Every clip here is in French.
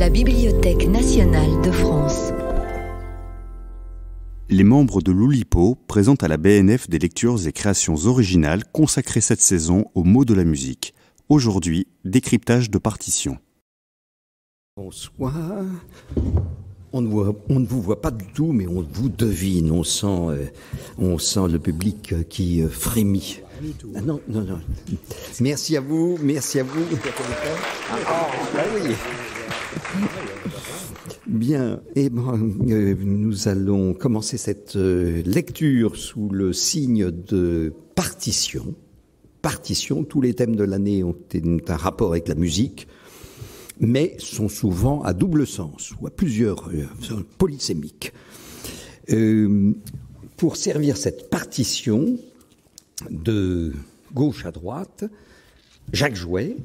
la Bibliothèque nationale de France. Les membres de l'Oulipo présentent à la BNF des lectures et créations originales consacrées cette saison aux mots de la musique. Aujourd'hui, décryptage de partitions. Bonsoir. On ne vous voit pas du tout, mais on vous devine. On sent le public qui frémit. Ah non. Merci à vous. Oui. Bien, nous allons commencer cette lecture sous le signe de partition. Partition, tous les thèmes de l'année ont un rapport avec la musique, mais sont souvent à double sens, ou à plusieurs, polysémiques. Pour servir cette partition, de gauche à droite, Jacques Jouet,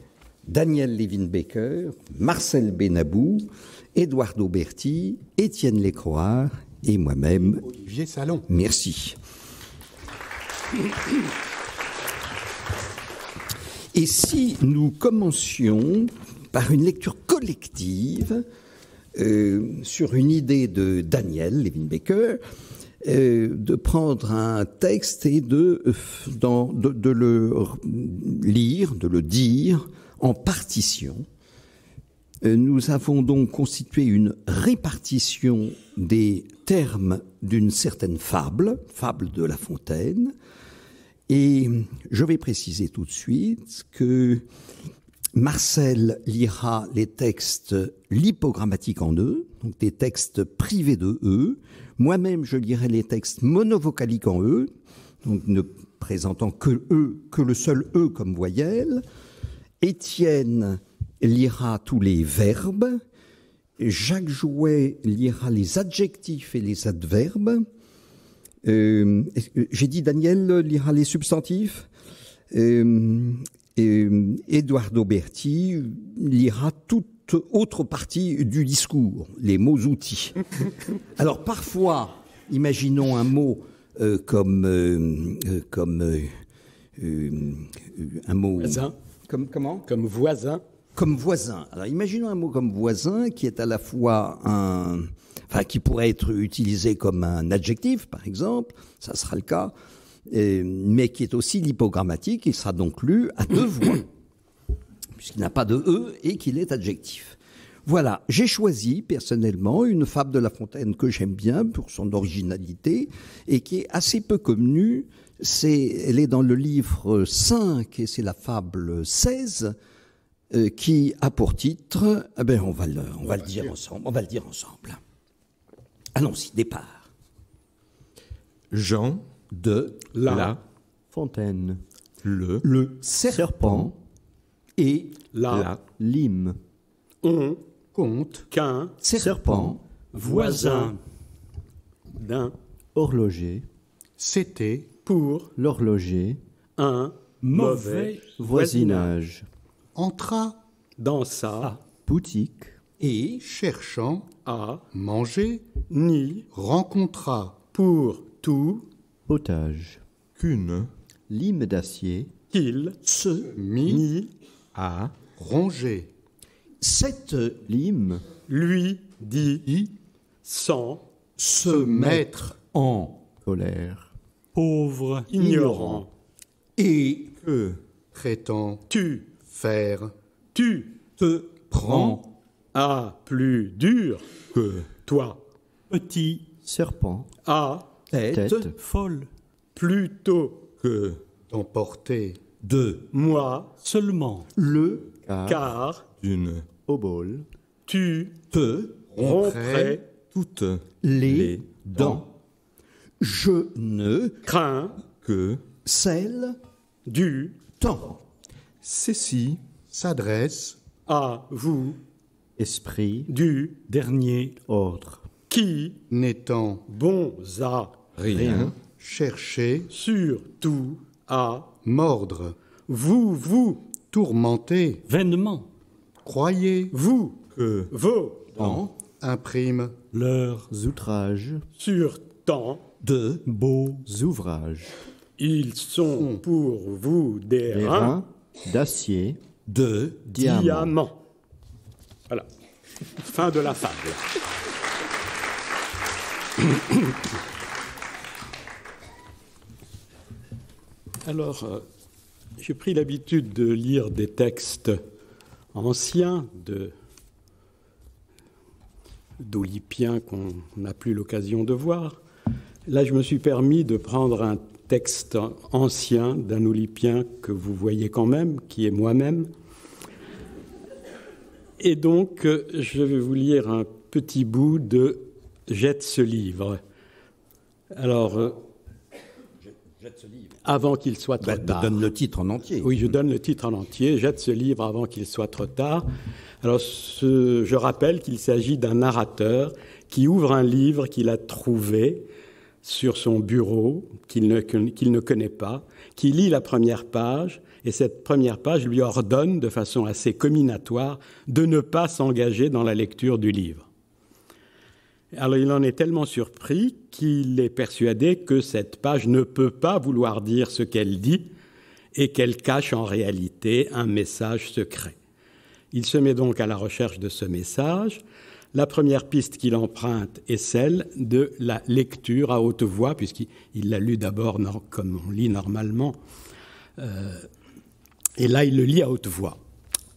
Daniel Levin-Becker, Marcel Benabou, Eduardo Berti, Étienne Lécroard et moi-même, Olivier Salon. Merci. Et si nous commencions par une lecture collective sur une idée de Daniel Levin-Becker, de prendre un texte et de le lire, de le dire en partition. Nous avons donc constitué une répartition des termes d'une certaine fable de La Fontaine. Et je vais préciser tout de suite que Marcel lira les textes lipogrammatiques en E, donc des textes privés de E. Moi-même, je lirai les textes monovocaliques en E, donc ne présentant que E, que le seul E comme voyelle. Étienne lira tous les verbes. Jacques Jouet lira les adjectifs et les adverbes. J'ai dit Daniel lira les substantifs. Eduardo Berti lira toute autre partie du discours, les mots-outils. Alors parfois, imaginons un mot comme un mot... Voisin. Comment ? Comme voisin. Comme voisin. Alors imaginons un mot comme voisin qui est à la fois qui pourrait être utilisé comme un adjectif, par exemple, ça sera le cas, mais qui est aussi lipogrammatique, il sera donc lu à deux voix, puisqu'il n'a pas de E et qu'il est adjectif. Voilà, j'ai choisi personnellement une fable de La Fontaine que j'aime bien pour son originalité et qui est assez peu connue. Elle est dans le livre 5 et c'est la fable 16 qui a pour titre, on va le dire ensemble. Allons-y, départ. Jean de la Fontaine, le serpent et la lime. On compte qu'un serpent voisin d'un horloger, c'était pour l'horloger, un mauvais voisinage, entra dans sa boutique et cherchant à manger, ni rencontra pour tout potage, qu'une lime d'acier qu'il se mit à ronger. Cette lime Lui dit sans se mettre en colère, pauvre ignorant et que prétends-tu faire, tu te prends à plus dur que toi, Petit serpent à tête folle plutôt que d'emporter de moi seulement le car d'une obole tu te romprais toutes les dents. Je ne crains que celle du temps. ceci s'adresse à vous Esprit du dernier ordre. qui n'étant bons à rien chercher surtout à mordre. Vous tourmentez, vainement croyez-vous que vos Temps impriment leurs outrages sur temps de beaux ouvrages. ils sont pour vous des Les reins reins d'acier de diamant. diamants. Voilà. Fin de la fable. Alors, j'ai pris l'habitude de lire des textes anciens d'Olypiens qu'on n'a plus l'occasion de voir. Là, je me suis permis de prendre un texte ancien d'un Olypien que vous voyez quand même, qui est moi-même. Et donc, je vais vous lire un petit bout de « Jette ce livre ». Alors, Jette ce livre. Avant qu'il soit trop tard. Donne le titre en entier. Oui, je donne le titre en entier. « Jette ce livre avant qu'il soit trop tard ». Alors, je rappelle qu'il s'agit d'un narrateur qui ouvre un livre qu'il a trouvé sur son bureau, qu'il ne connaît pas, qui lit la première page, et cette première page lui ordonne, de façon assez comminatoire, de ne pas s'engager dans la lecture du livre. Alors il en est tellement surpris qu'il est persuadé que cette page ne peut pas vouloir dire ce qu'elle dit et qu'elle cache en réalité un message secret. Il se met donc à la recherche de ce message. La première piste qu'il emprunte est celle de la lecture à haute voix, puisqu'il l'a lu d'abord comme on lit normalement, et là il le lit à haute voix.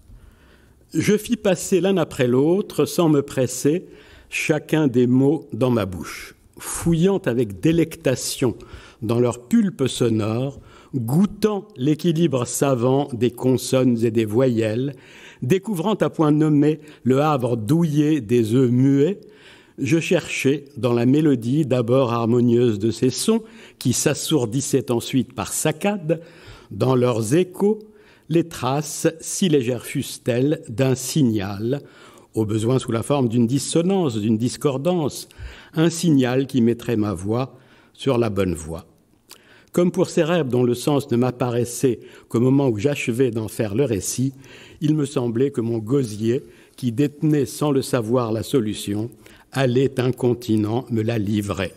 « Je fis passer l'un après l'autre, sans me presser, chacun des mots dans ma bouche, fouillant avec délectation dans leur pulpe sonore, goûtant l'équilibre savant des consonnes et des voyelles, découvrant à point nommé le havre douillet des œufs muets, je cherchais dans la mélodie d'abord harmonieuse de ces sons, qui s'assourdissaient ensuite par saccades, dans leurs échos, les traces, si légères fussent-elles, d'un signal, au besoin sous la forme d'une dissonance, d'une discordance, un signal qui mettrait ma voix sur la bonne voie. Comme pour ces rêves dont le sens ne m'apparaissait qu'au moment où j'achevais d'en faire le récit, il me semblait que mon gosier, qui détenait sans le savoir la solution, allait incontinent me la livrer.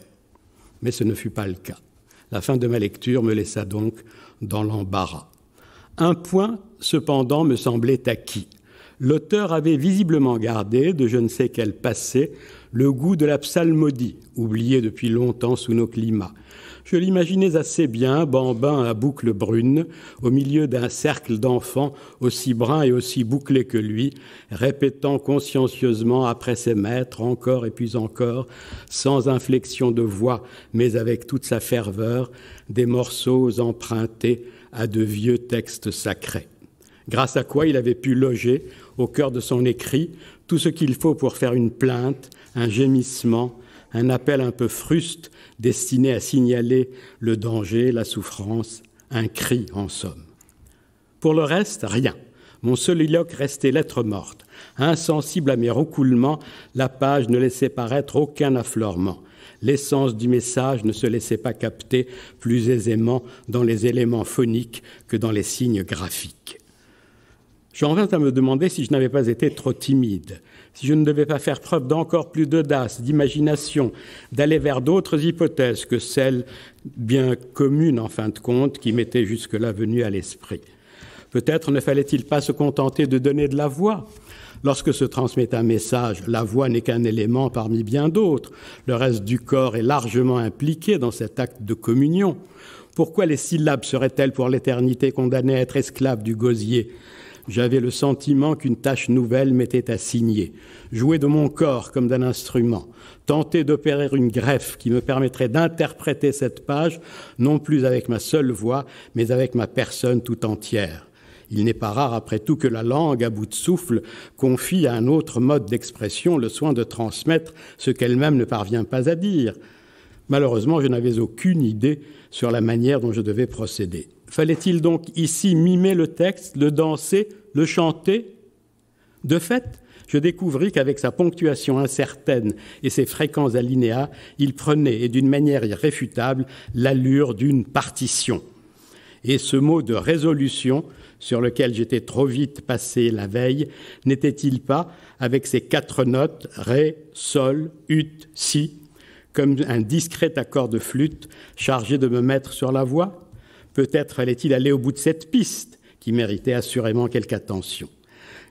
Mais ce ne fut pas le cas. La fin de ma lecture me laissa donc dans l'embarras. Un point, cependant, me semblait acquis. L'auteur avait visiblement gardé, de je ne sais quel passé, le goût de la psalmodie, oublié depuis longtemps sous nos climats. Je l'imaginais assez bien, bambin à boucles brunes, au milieu d'un cercle d'enfants aussi bruns et aussi bouclés que lui, répétant consciencieusement après ses maîtres, encore et puis encore, sans inflexion de voix, mais avec toute sa ferveur, des morceaux empruntés à de vieux textes sacrés. Grâce à quoi il avait pu loger, au cœur de son écrit, tout ce qu'il faut pour faire une plainte, un gémissement, un appel un peu fruste destiné à signaler le danger, la souffrance, un cri en somme. Pour le reste, rien. Mon soliloque restait lettre morte. Insensible à mes roucoulements, la page ne laissait paraître aucun affleurement. L'essence du message ne se laissait pas capter plus aisément dans les éléments phoniques que dans les signes graphiques. J'en vins à me demander si je n'avais pas été trop timide, si je ne devais pas faire preuve d'encore plus d'audace, d'imagination, d'aller vers d'autres hypothèses que celles bien communes en fin de compte qui m'étaient jusque-là venues à l'esprit. Peut-être ne fallait-il pas se contenter de donner de la voix. Lorsque se transmet un message, la voix n'est qu'un élément parmi bien d'autres. Le reste du corps est largement impliqué dans cet acte de communion. Pourquoi les syllabes seraient-elles pour l'éternité condamnées à être esclaves du gosier ? J'avais le sentiment qu'une tâche nouvelle m'était assignée. Jouer de mon corps comme d'un instrument, tenter d'opérer une greffe qui me permettrait d'interpréter cette page, non plus avec ma seule voix, mais avec ma personne tout entière. Il n'est pas rare, après tout, que la langue, à bout de souffle, confie à un autre mode d'expression le soin de transmettre ce qu'elle-même ne parvient pas à dire. Malheureusement, je n'avais aucune idée sur la manière dont je devais procéder. Fallait-il donc ici mimer le texte, le danser, le chanter ? De fait, je découvris qu'avec sa ponctuation incertaine et ses fréquents alinéas, il prenait, et d'une manière irréfutable, l'allure d'une partition. Et ce mot de résolution, sur lequel j'étais trop vite passé la veille, n'était-il pas, avec ses 4 notes, ré, sol, ut, si, comme un discret accord de flûte chargé de me mettre sur la voie ? Peut-être fallait-il aller au bout de cette piste, qui méritait assurément quelque attention.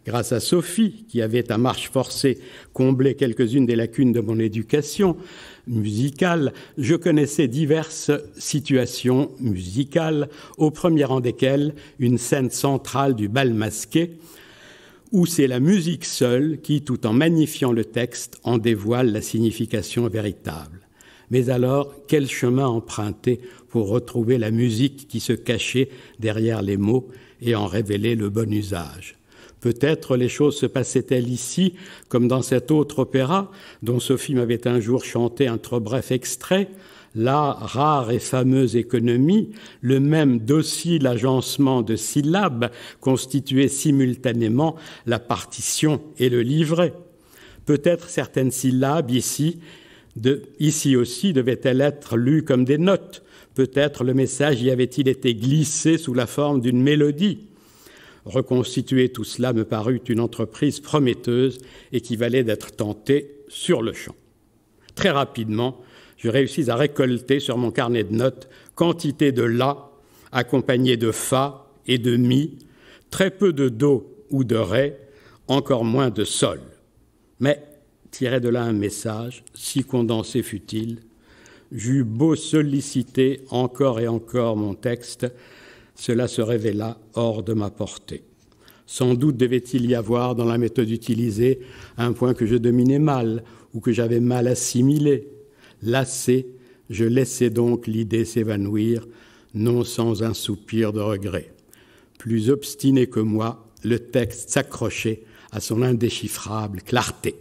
Grâce à Sophie, qui avait à marche forcée comblé quelques-unes des lacunes de mon éducation musicale, je connaissais diverses situations musicales, au premier rang desquelles une scène centrale du bal masqué, où c'est la musique seule qui, tout en magnifiant le texte, en dévoile la signification véritable. Mais alors, quel chemin emprunter pour retrouver la musique qui se cachait derrière les mots et en révéler le bon usage ? Peut-être les choses se passaient-elles ici, comme dans cet autre opéra, dont Sophie m'avait un jour chanté un trop bref extrait, la rare et fameuse économie, le même docile agencement de syllabes constituait simultanément la partition et le livret. Peut-être certaines syllabes ici aussi devaient-elles être lues comme des notes. Peut-être le message y avait-il été glissé sous la forme d'une mélodie. Reconstituer tout cela me parut une entreprise prometteuse et qui valait d'être tentée sur le champ. Très rapidement, je réussis à récolter sur mon carnet de notes quantité de la, accompagnée de fa et de mi, très peu de do ou de ré, encore moins de sol. Mais tirer de là un message, si condensé fut-il, j'eus beau solliciter encore et encore mon texte, cela se révéla hors de ma portée. Sans doute devait-il y avoir dans la méthode utilisée un point que je dominais mal ou que j'avais mal assimilé. Lassé, je laissai donc l'idée s'évanouir, non sans un soupir de regret. Plus obstiné que moi, le texte s'accrochait à son indéchiffrable clarté.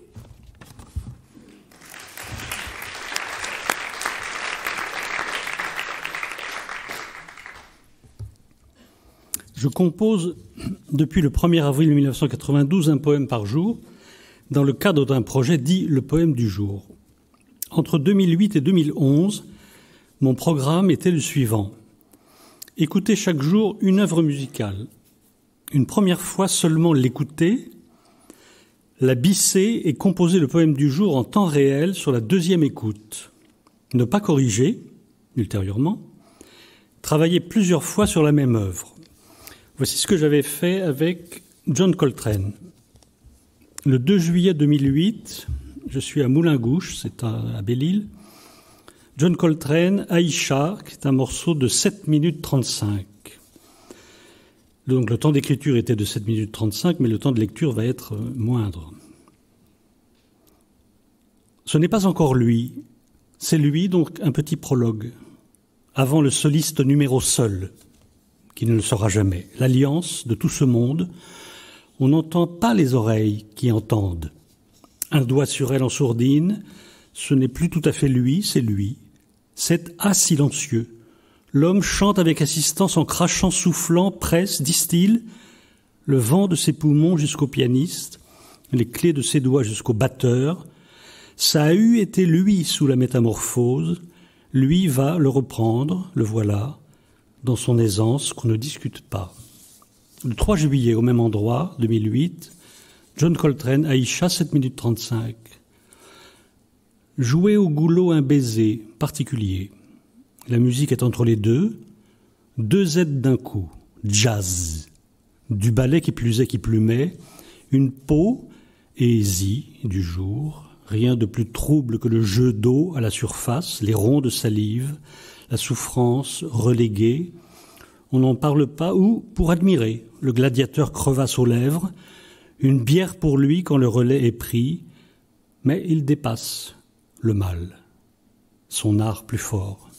Je compose depuis le 1er avril 1992 un poème par jour dans le cadre d'un projet dit le poème du jour. Entre 2008 et 2011, mon programme était le suivant. Écouter chaque jour une œuvre musicale. Une première fois seulement l'écouter, la bisser et composer le poème du jour en temps réel sur la deuxième écoute. Ne pas corriger, ultérieurement. Travailler plusieurs fois sur la même œuvre. Voici ce que j'avais fait avec John Coltrane. Le 2 juillet 2008, je suis à Moulingouche, c'est à Belle-Île. John Coltrane, Aïcha, qui est un morceau de 7 minutes 35. Donc le temps d'écriture était de 7 minutes 35, mais le temps de lecture va être moindre. Ce n'est pas encore lui, c'est lui, donc un petit prologue, avant le soliste numéro seul, qui ne le sera jamais. L'alliance de tout ce monde, on n'entend pas les oreilles qui entendent. Un doigt sur elle en sourdine, ce n'est plus tout à fait lui, c'est lui. C'est A silencieux. L'homme chante avec assistance en crachant, soufflant, presse, distille, le vent de ses poumons jusqu'au pianiste, les clés de ses doigts jusqu'au batteur. Ça a eu été lui sous la métamorphose, lui va le reprendre, le voilà, dans son aisance qu'on ne discute pas. Le 3 juillet, au même endroit, 2008, John Coltrane, Aïcha, 7 minutes 35. Jouer au goulot un baiser particulier. La musique est entre les deux aides d'un coup, jazz, du ballet qui plus est qui plumait, une peau aisée du jour, rien de plus trouble que le jeu d'eau à la surface, les ronds de salive, la souffrance reléguée. On n'en parle pas, ou pour admirer le gladiateur crevasse aux lèvres, une bière pour lui quand le relais est pris, mais il dépasse le mal, son art plus fort.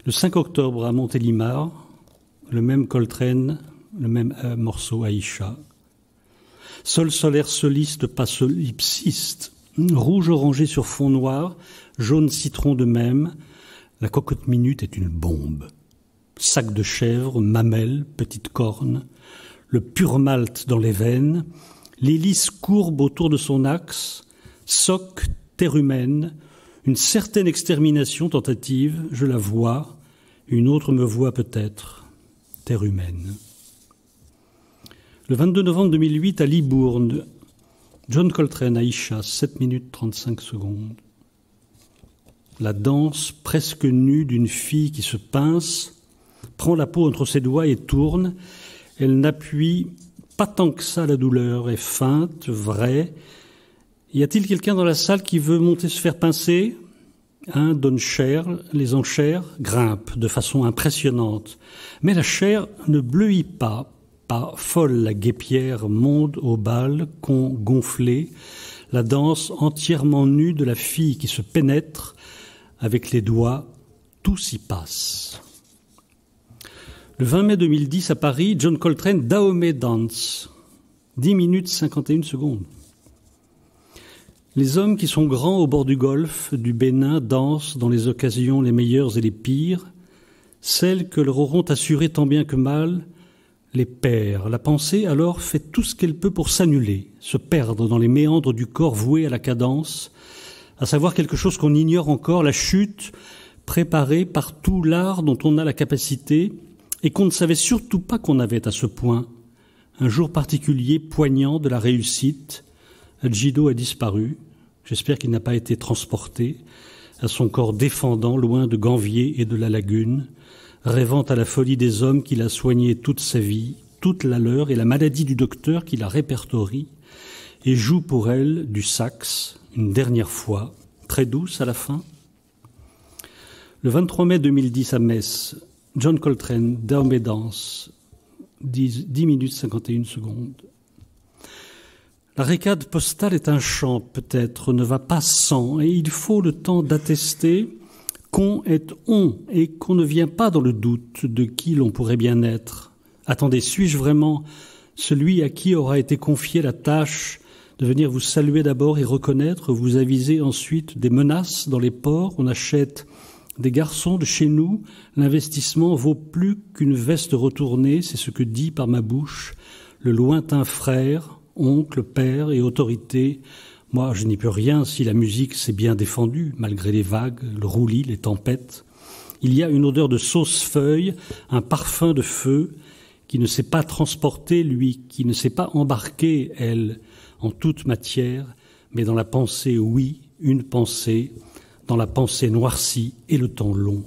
Le 5 octobre à Montélimar, le même Coltrane, le même morceau Aïcha. Sol solaire soliste, pas solipsiste, rouge orangé sur fond noir, jaune citron de même, la cocotte minute est une bombe. Sac de chèvre, mamelle, petite corne, le pur malt dans les veines, l'hélice courbe autour de son axe, soc, terre humaine, une certaine extermination tentative, je la vois, une autre me voit peut-être, terre humaine. Le 22 novembre 2008, à Libourne, John Coltrane, Aïcha, 7 minutes 35 secondes. La danse presque nue d'une fille qui se pince, prend la peau entre ses doigts et tourne. Elle n'appuie Pas tant que ça, la douleur est feinte, vraie. Y a-t-il quelqu'un dans la salle qui veut monter se faire pincer ? Un donne cher, les enchères grimpent de façon impressionnante. Mais la chair ne bleuit pas. Pas folle, la guêpière monte au bal, con gonflé, la danse entièrement nue de la fille qui se pénètre. Avec les doigts, tout s'y passe. Le 20 mai 2010, à Paris, John Coltrane, Dahomey Dance. 10 minutes 51 secondes. Les hommes qui sont grands au bord du golfe, du Bénin, dansent dans les occasions les meilleures et les pires. Celles que leur auront assurées tant bien que mal, les perd. La pensée, alors, fait tout ce qu'elle peut pour s'annuler, se perdre dans les méandres du corps voué à la cadence, à savoir quelque chose qu'on ignore encore, la chute préparée par tout l'art dont on a la capacité et qu'on ne savait surtout pas qu'on avait à ce point. Un jour particulier, poignant de la réussite, Adjido a disparu. J'espère qu'il n'a pas été transporté à son corps défendant, loin de Ganvier et de la lagune, rêvant à la folie des hommes qu'il a soigné toute sa vie, toute la leur et la maladie du docteur qui la répertorie et joue pour elle du sax une dernière fois, très douce à la fin. Le 23 mai 2010 à Metz, John Coltrane, Dahomey Dance, 10 minutes 51 secondes. La récade postale est un chant, peut-être, ne va pas sans, et il faut le temps d'attester qu'on est on, et qu'on ne vient pas dans le doute de qui l'on pourrait bien être. Attendez, suis-je vraiment celui à qui aura été confiée la tâche de venir vous saluer d'abord et reconnaître, vous aviser ensuite des menaces dans les ports, on achète des garçons de chez nous, l'investissement vaut plus qu'une veste retournée, c'est ce que dit par ma bouche le lointain frère, oncle, père et autorité. Moi, je n'y peux rien si la musique s'est bien défendue, malgré les vagues, le roulis, les tempêtes. Il y a une odeur de sauce-feuille, un parfum de feu, qui ne sait pas transporter, lui, qui ne sait pas embarquer, elle, en toute matière, mais dans la pensée, oui, une pensée, dans la pensée noircie et le temps long.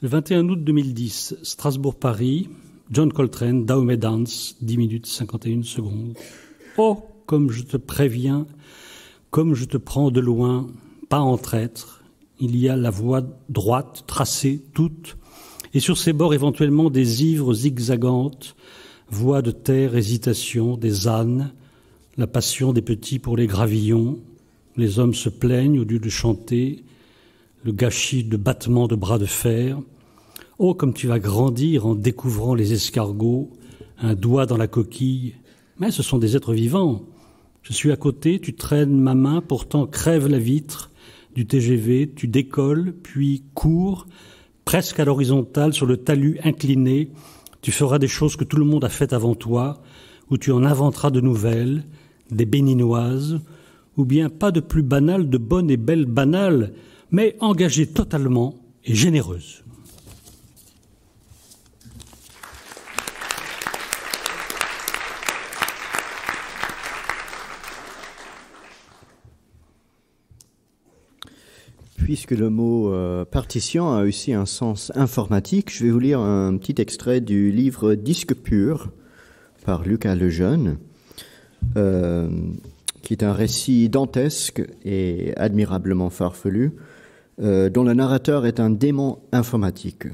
Le 21 août 2010, Strasbourg-Paris, John Coltrane, Dahomey Dance, 10 minutes 51 secondes. Oh, comme je te préviens, comme je te prends de loin, pas en traître, il y a la voie droite, tracée, toute, et sur ses bords éventuellement des ivres zigzagantes, voies de terre, hésitation, des ânes, la passion des petits pour les gravillons, les hommes se plaignent au lieu de chanter, le gâchis de battements de bras de fer. Oh, comme tu vas grandir en découvrant les escargots, un doigt dans la coquille. Mais ce sont des êtres vivants. Je suis à côté, tu traînes ma main, pourtant crève la vitre du TGV, tu décolles, puis cours, presque à l'horizontale, sur le talus incliné. Tu feras des choses que tout le monde a faites avant toi, ou tu en inventeras de nouvelles, des béninoises, ou bien pas de plus banales, de bonnes et belles banales, mais engagées totalement et généreuses. Puisque le mot partition a aussi un sens informatique, je vais vous lire un petit extrait du livre Disque pur par Lucas Lejeune, qui est un récit dantesque et admirablement farfelu, dont le narrateur est un démon informatique.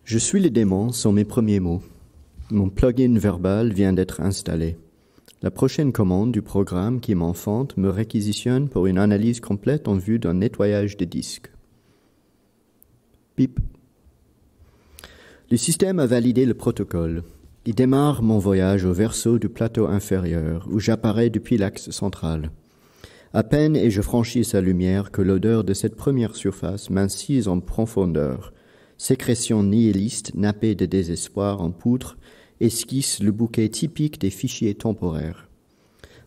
Je suis le démon sont mes premiers mots. Mon plugin verbal vient d'être installé. La prochaine commande du programme qui m'enfante me réquisitionne pour une analyse complète en vue d'un nettoyage de disques. Bip. Le système a validé le protocole. Il démarre mon voyage au verso du plateau inférieur, où j'apparais depuis l'axe central. À peine ai-je franchi sa lumière que l'odeur de cette première surface m'incise en profondeur. Sécrétion nihiliste, nappée de désespoir en poutre, esquisse le bouquet typique des fichiers temporaires.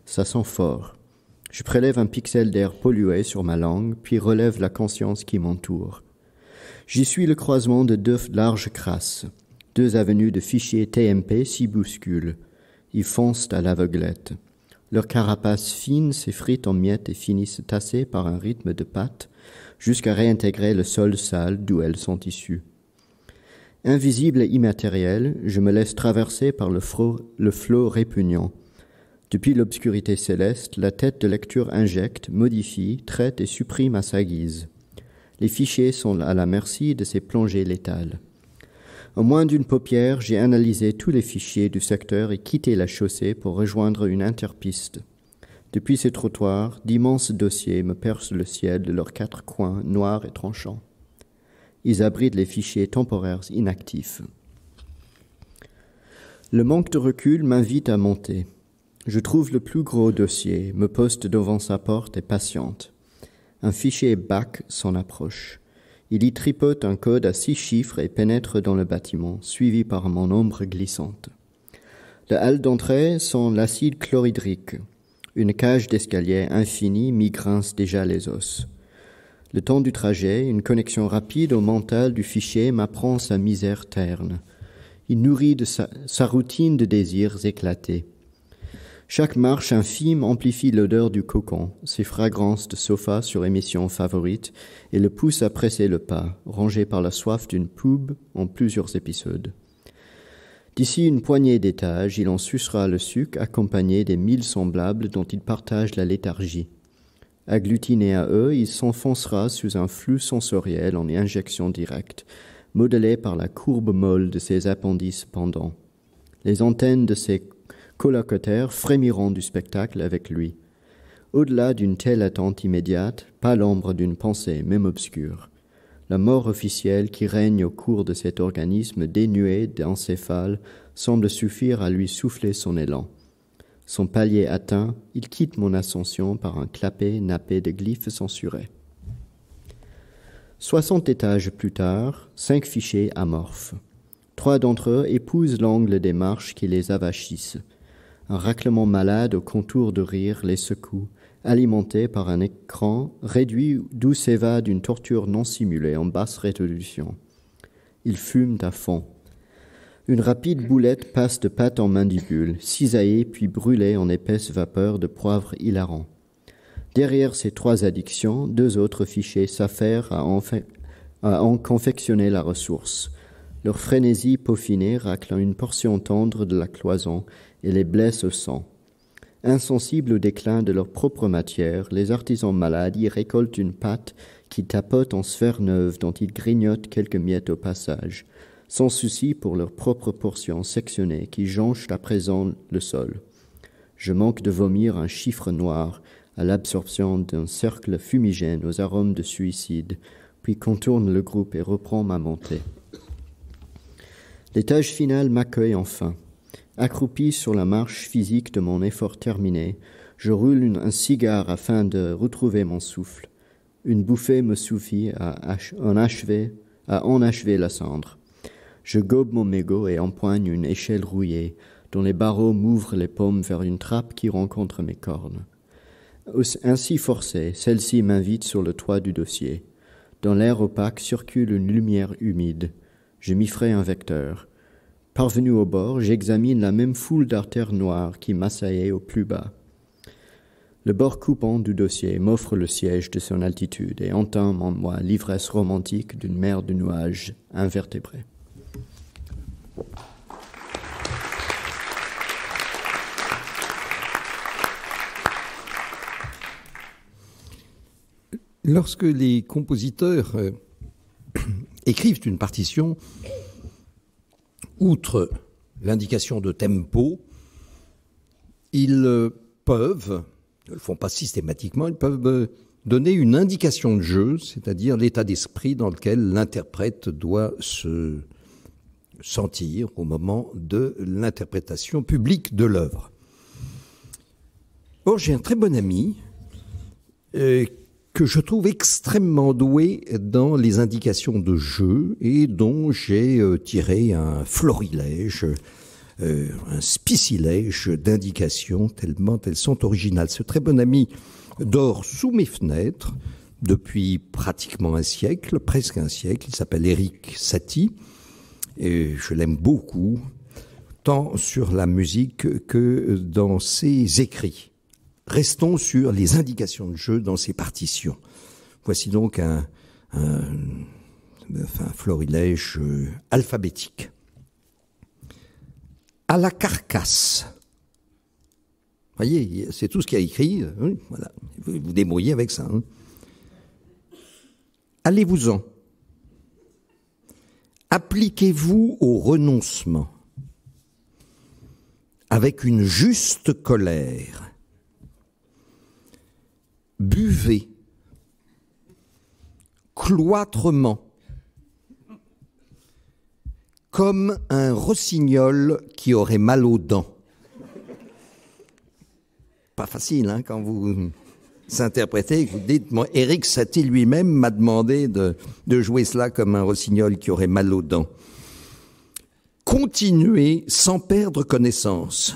Ça sent fort. Je prélève un pixel d'air pollué sur ma langue, puis relève la conscience qui m'entoure. J'y suis le croisement de deux larges crasses. Deux avenues de fichiers TMP s'y bousculent. Ils foncent à l'aveuglette. Leurs carapaces fines s'effritent en miettes et finissent tassées par un rythme de pattes jusqu'à réintégrer le sol sale d'où elles sont issues. Invisible et immatériel, je me laisse traverser par le flot répugnant. Depuis l'obscurité céleste, la tête de lecture injecte, modifie, traite et supprime à sa guise. Les fichiers sont à la merci de ces plongées létales. En moins d'une paupière, j'ai analysé tous les fichiers du secteur et quitté la chaussée pour rejoindre une interpiste. Depuis ces trottoirs, d'immenses dossiers me percent le ciel de leurs 4 coins noirs et tranchants. Ils abritent les fichiers temporaires inactifs. Le manque de recul m'invite à monter. Je trouve le plus gros dossier, me poste devant sa porte et patiente. Un fichier BAC s'en approche. Il y tripote un code à 6 chiffres et pénètre dans le bâtiment, suivi par mon ombre glissante. La halle d'entrée sent l'acide chlorhydrique. Une cage d'escalier infinie m'y grince déjà les os. Le temps du trajet, une connexion rapide au mental du fichier m'apprend sa misère terne. Il nourrit de sa routine de désirs éclatés. Chaque marche infime amplifie l'odeur du cocon, ses fragrances de sofa sur émission favorite, et le pousse à presser le pas, rongé par la soif d'une pub en plusieurs épisodes. D'ici une poignée d'étages, il en sucera le suc accompagné des 1000 semblables dont il partage la léthargie. Agglutiné à eux, il s'enfoncera sous un flux sensoriel en injection directe, modelé par la courbe molle de ses appendices pendants. Les antennes de ses colocataires frémiront du spectacle avec lui. Au-delà d'une telle attente immédiate, pas l'ombre d'une pensée, même obscure. La mort officielle qui règne au cours de cet organisme dénué d'encéphale semble suffire à lui souffler son élan. Son palier atteint, il quitte mon ascension par un clapet nappé de glyphes censurés. 60 étages plus tard, 5 fichiers amorphes. 3 d'entre eux épousent l'angle des marches qui les avachissent. Un raclement malade au contour de rire les secoue, alimenté par un écran réduit d'où s'évade une torture non simulée en basse résolution. Ils fument à fond. Une rapide boulette passe de pâte en mandibule, cisaillée puis brûlée en épaisse vapeur de poivre hilarant. Derrière ces 3 addictions, 2 autres fichiers s'affairent à en confectionner la ressource. Leur frénésie peaufinée racle une portion tendre de la cloison et les blesse au sang. Insensibles au déclin de leur propre matière, les artisans malades y récoltent une pâte qui tapote en sphère neuve dont ils grignotent quelques miettes au passage, sans souci pour leur propre portion sectionnée qui jonche à présent le sol. Je manque de vomir un chiffre noir à l'absorption d'un cercle fumigène aux arômes de suicide, puis contourne le groupe et reprend ma montée. L'étage final m'accueille enfin. Accroupi sur la marche physique de mon effort terminé, je roule un cigare afin de retrouver mon souffle. Une bouffée me suffit à en achever la cendre. Je gobe mon mégot et empoigne une échelle rouillée, dont les barreaux m'ouvrent les paumes vers une trappe qui rencontre mes cornes. Ainsi forcée, celle-ci m'invite sur le toit du dossier. Dans l'air opaque circule une lumière humide. Je m'y ferai un vecteur. Parvenu au bord, j'examine la même foule d'artères noires qui m'assaillaient au plus bas. Le bord coupant du dossier m'offre le siège de son altitude et entame en moi l'ivresse romantique d'une mer de nuages invertébrés. Lorsque les compositeurs écrivent une partition, outre l'indication de tempo, ils peuvent, ne le font pas systématiquement, ils peuvent donner une indication de jeu, c'est-à-dire l'état d'esprit dans lequel l'interprète doit se sentir au moment de l'interprétation publique de l'œuvre. Or, j'ai un très bon ami que je trouve extrêmement doué dans les indications de jeu et dont j'ai tiré un florilège, un spicilège d'indications tellement elles sont originales. Ce très bon ami dort sous mes fenêtres depuis pratiquement un siècle, presque un siècle. Il s'appelle Éric Satie et je l'aime beaucoup, tant sur la musique que dans ses écrits. Restons sur les indications de jeu dans ces partitions. Voici donc un florilège alphabétique. À la carcasse. Voyez, c'est tout ce qu'il y a écrit. Oui, voilà. Vous vous débrouillez avec ça. Hein. Allez-vous-en. Appliquez-vous au renoncement avec une juste colère. Buvez cloîtrement comme un rossignol qui aurait mal aux dents. Pas facile, hein, quand vous s'interprétez, vous dites, moi, Éric Satie lui-même m'a demandé de jouer cela comme un rossignol qui aurait mal aux dents. Continuez sans perdre connaissance.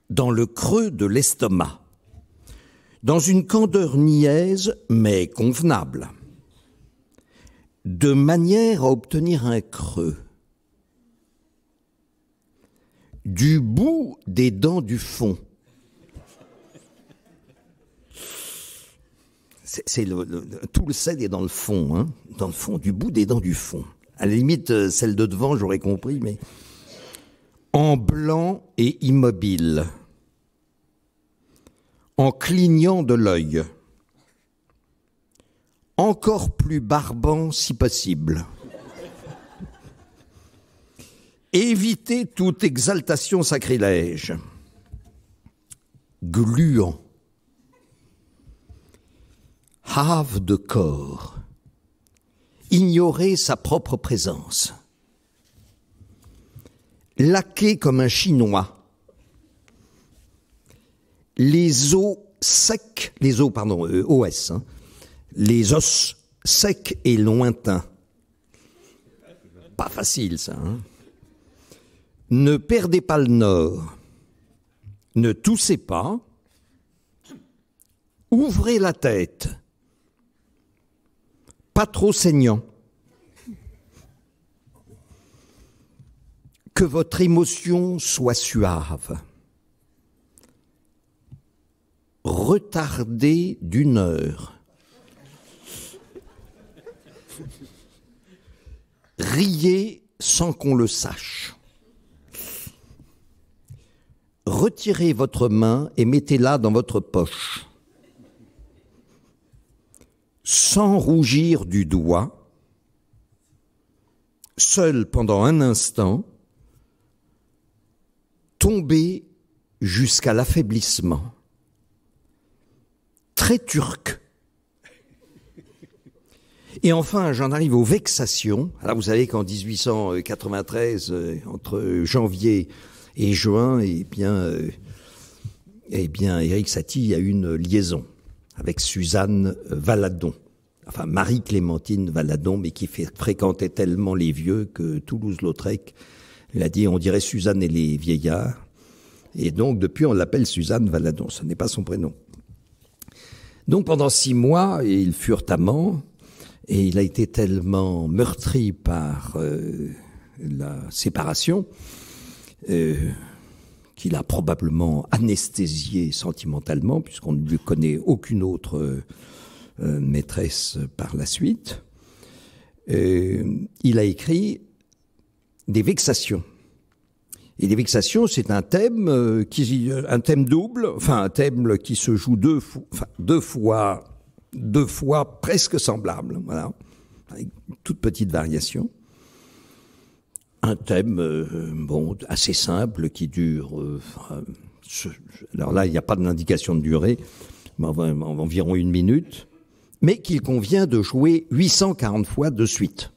Dans le creux de l'estomac, dans une candeur niaise, mais convenable, de manière à obtenir un creux. Du bout des dents du fond. Tout le sel est dans le fond, hein, dans le fond, du bout des dents du fond. À la limite, celle de devant, j'aurais compris, mais en blanc et immobile, en clignant de l'œil, encore plus barbant si possible. Évitez toute exaltation sacrilège. Gluant. Hâve de corps. Ignorer sa propre présence. Laqué comme un Chinois. Les os secs, OS, hein, les os secs et lointains. Pas facile ça, hein. Ne perdez pas le nord. Ne toussez pas. Ouvrez la tête. Pas trop saignant. Que votre émotion soit suave. Retardez d'1 heure. Riez sans qu'on le sache. Retirez votre main et mettez-la dans votre poche. Sans rougir du doigt, seul pendant un instant, tombez jusqu'à l'affaiblissement. Très turc. Et enfin, j'en arrive aux vexations. Alors vous savez qu'en 1893, entre janvier et juin, eh bien, Éric Satie a eu une liaison avec Suzanne Valadon, enfin Marie-Clémentine Valadon, mais qui fréquentait tellement les vieux que Toulouse-Lautrec lui a dit, on dirait Suzanne et les vieillards. Et donc, depuis, on l'appelle Suzanne Valadon. Ce n'est pas son prénom. Donc, pendant 6 mois, ils furent amants, et il a été tellement meurtri par la séparation qu'il a probablement anesthésié sentimentalement, puisqu'on ne lui connaît aucune autre maîtresse par la suite. Il a écrit des vexations. Et les vexations, c'est un thème double, enfin un thème qui se joue deux fois presque semblable, voilà, avec une toute petite variation. Un thème, assez simple, qui dure, alors là, il n'y a pas d'indication de durée, mais environ 1 minute, mais qu'il convient de jouer 840 fois de suite.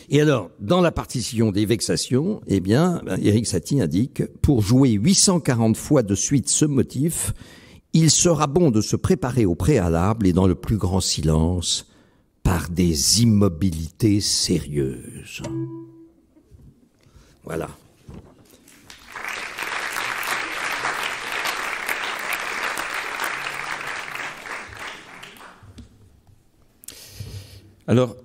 Et alors, dans la partition des vexations, eh bien, Éric Satie indique, pour jouer 840 fois de suite ce motif, il sera bon de se préparer au préalable et dans le plus grand silence, par des immobilités sérieuses. Voilà. Alors,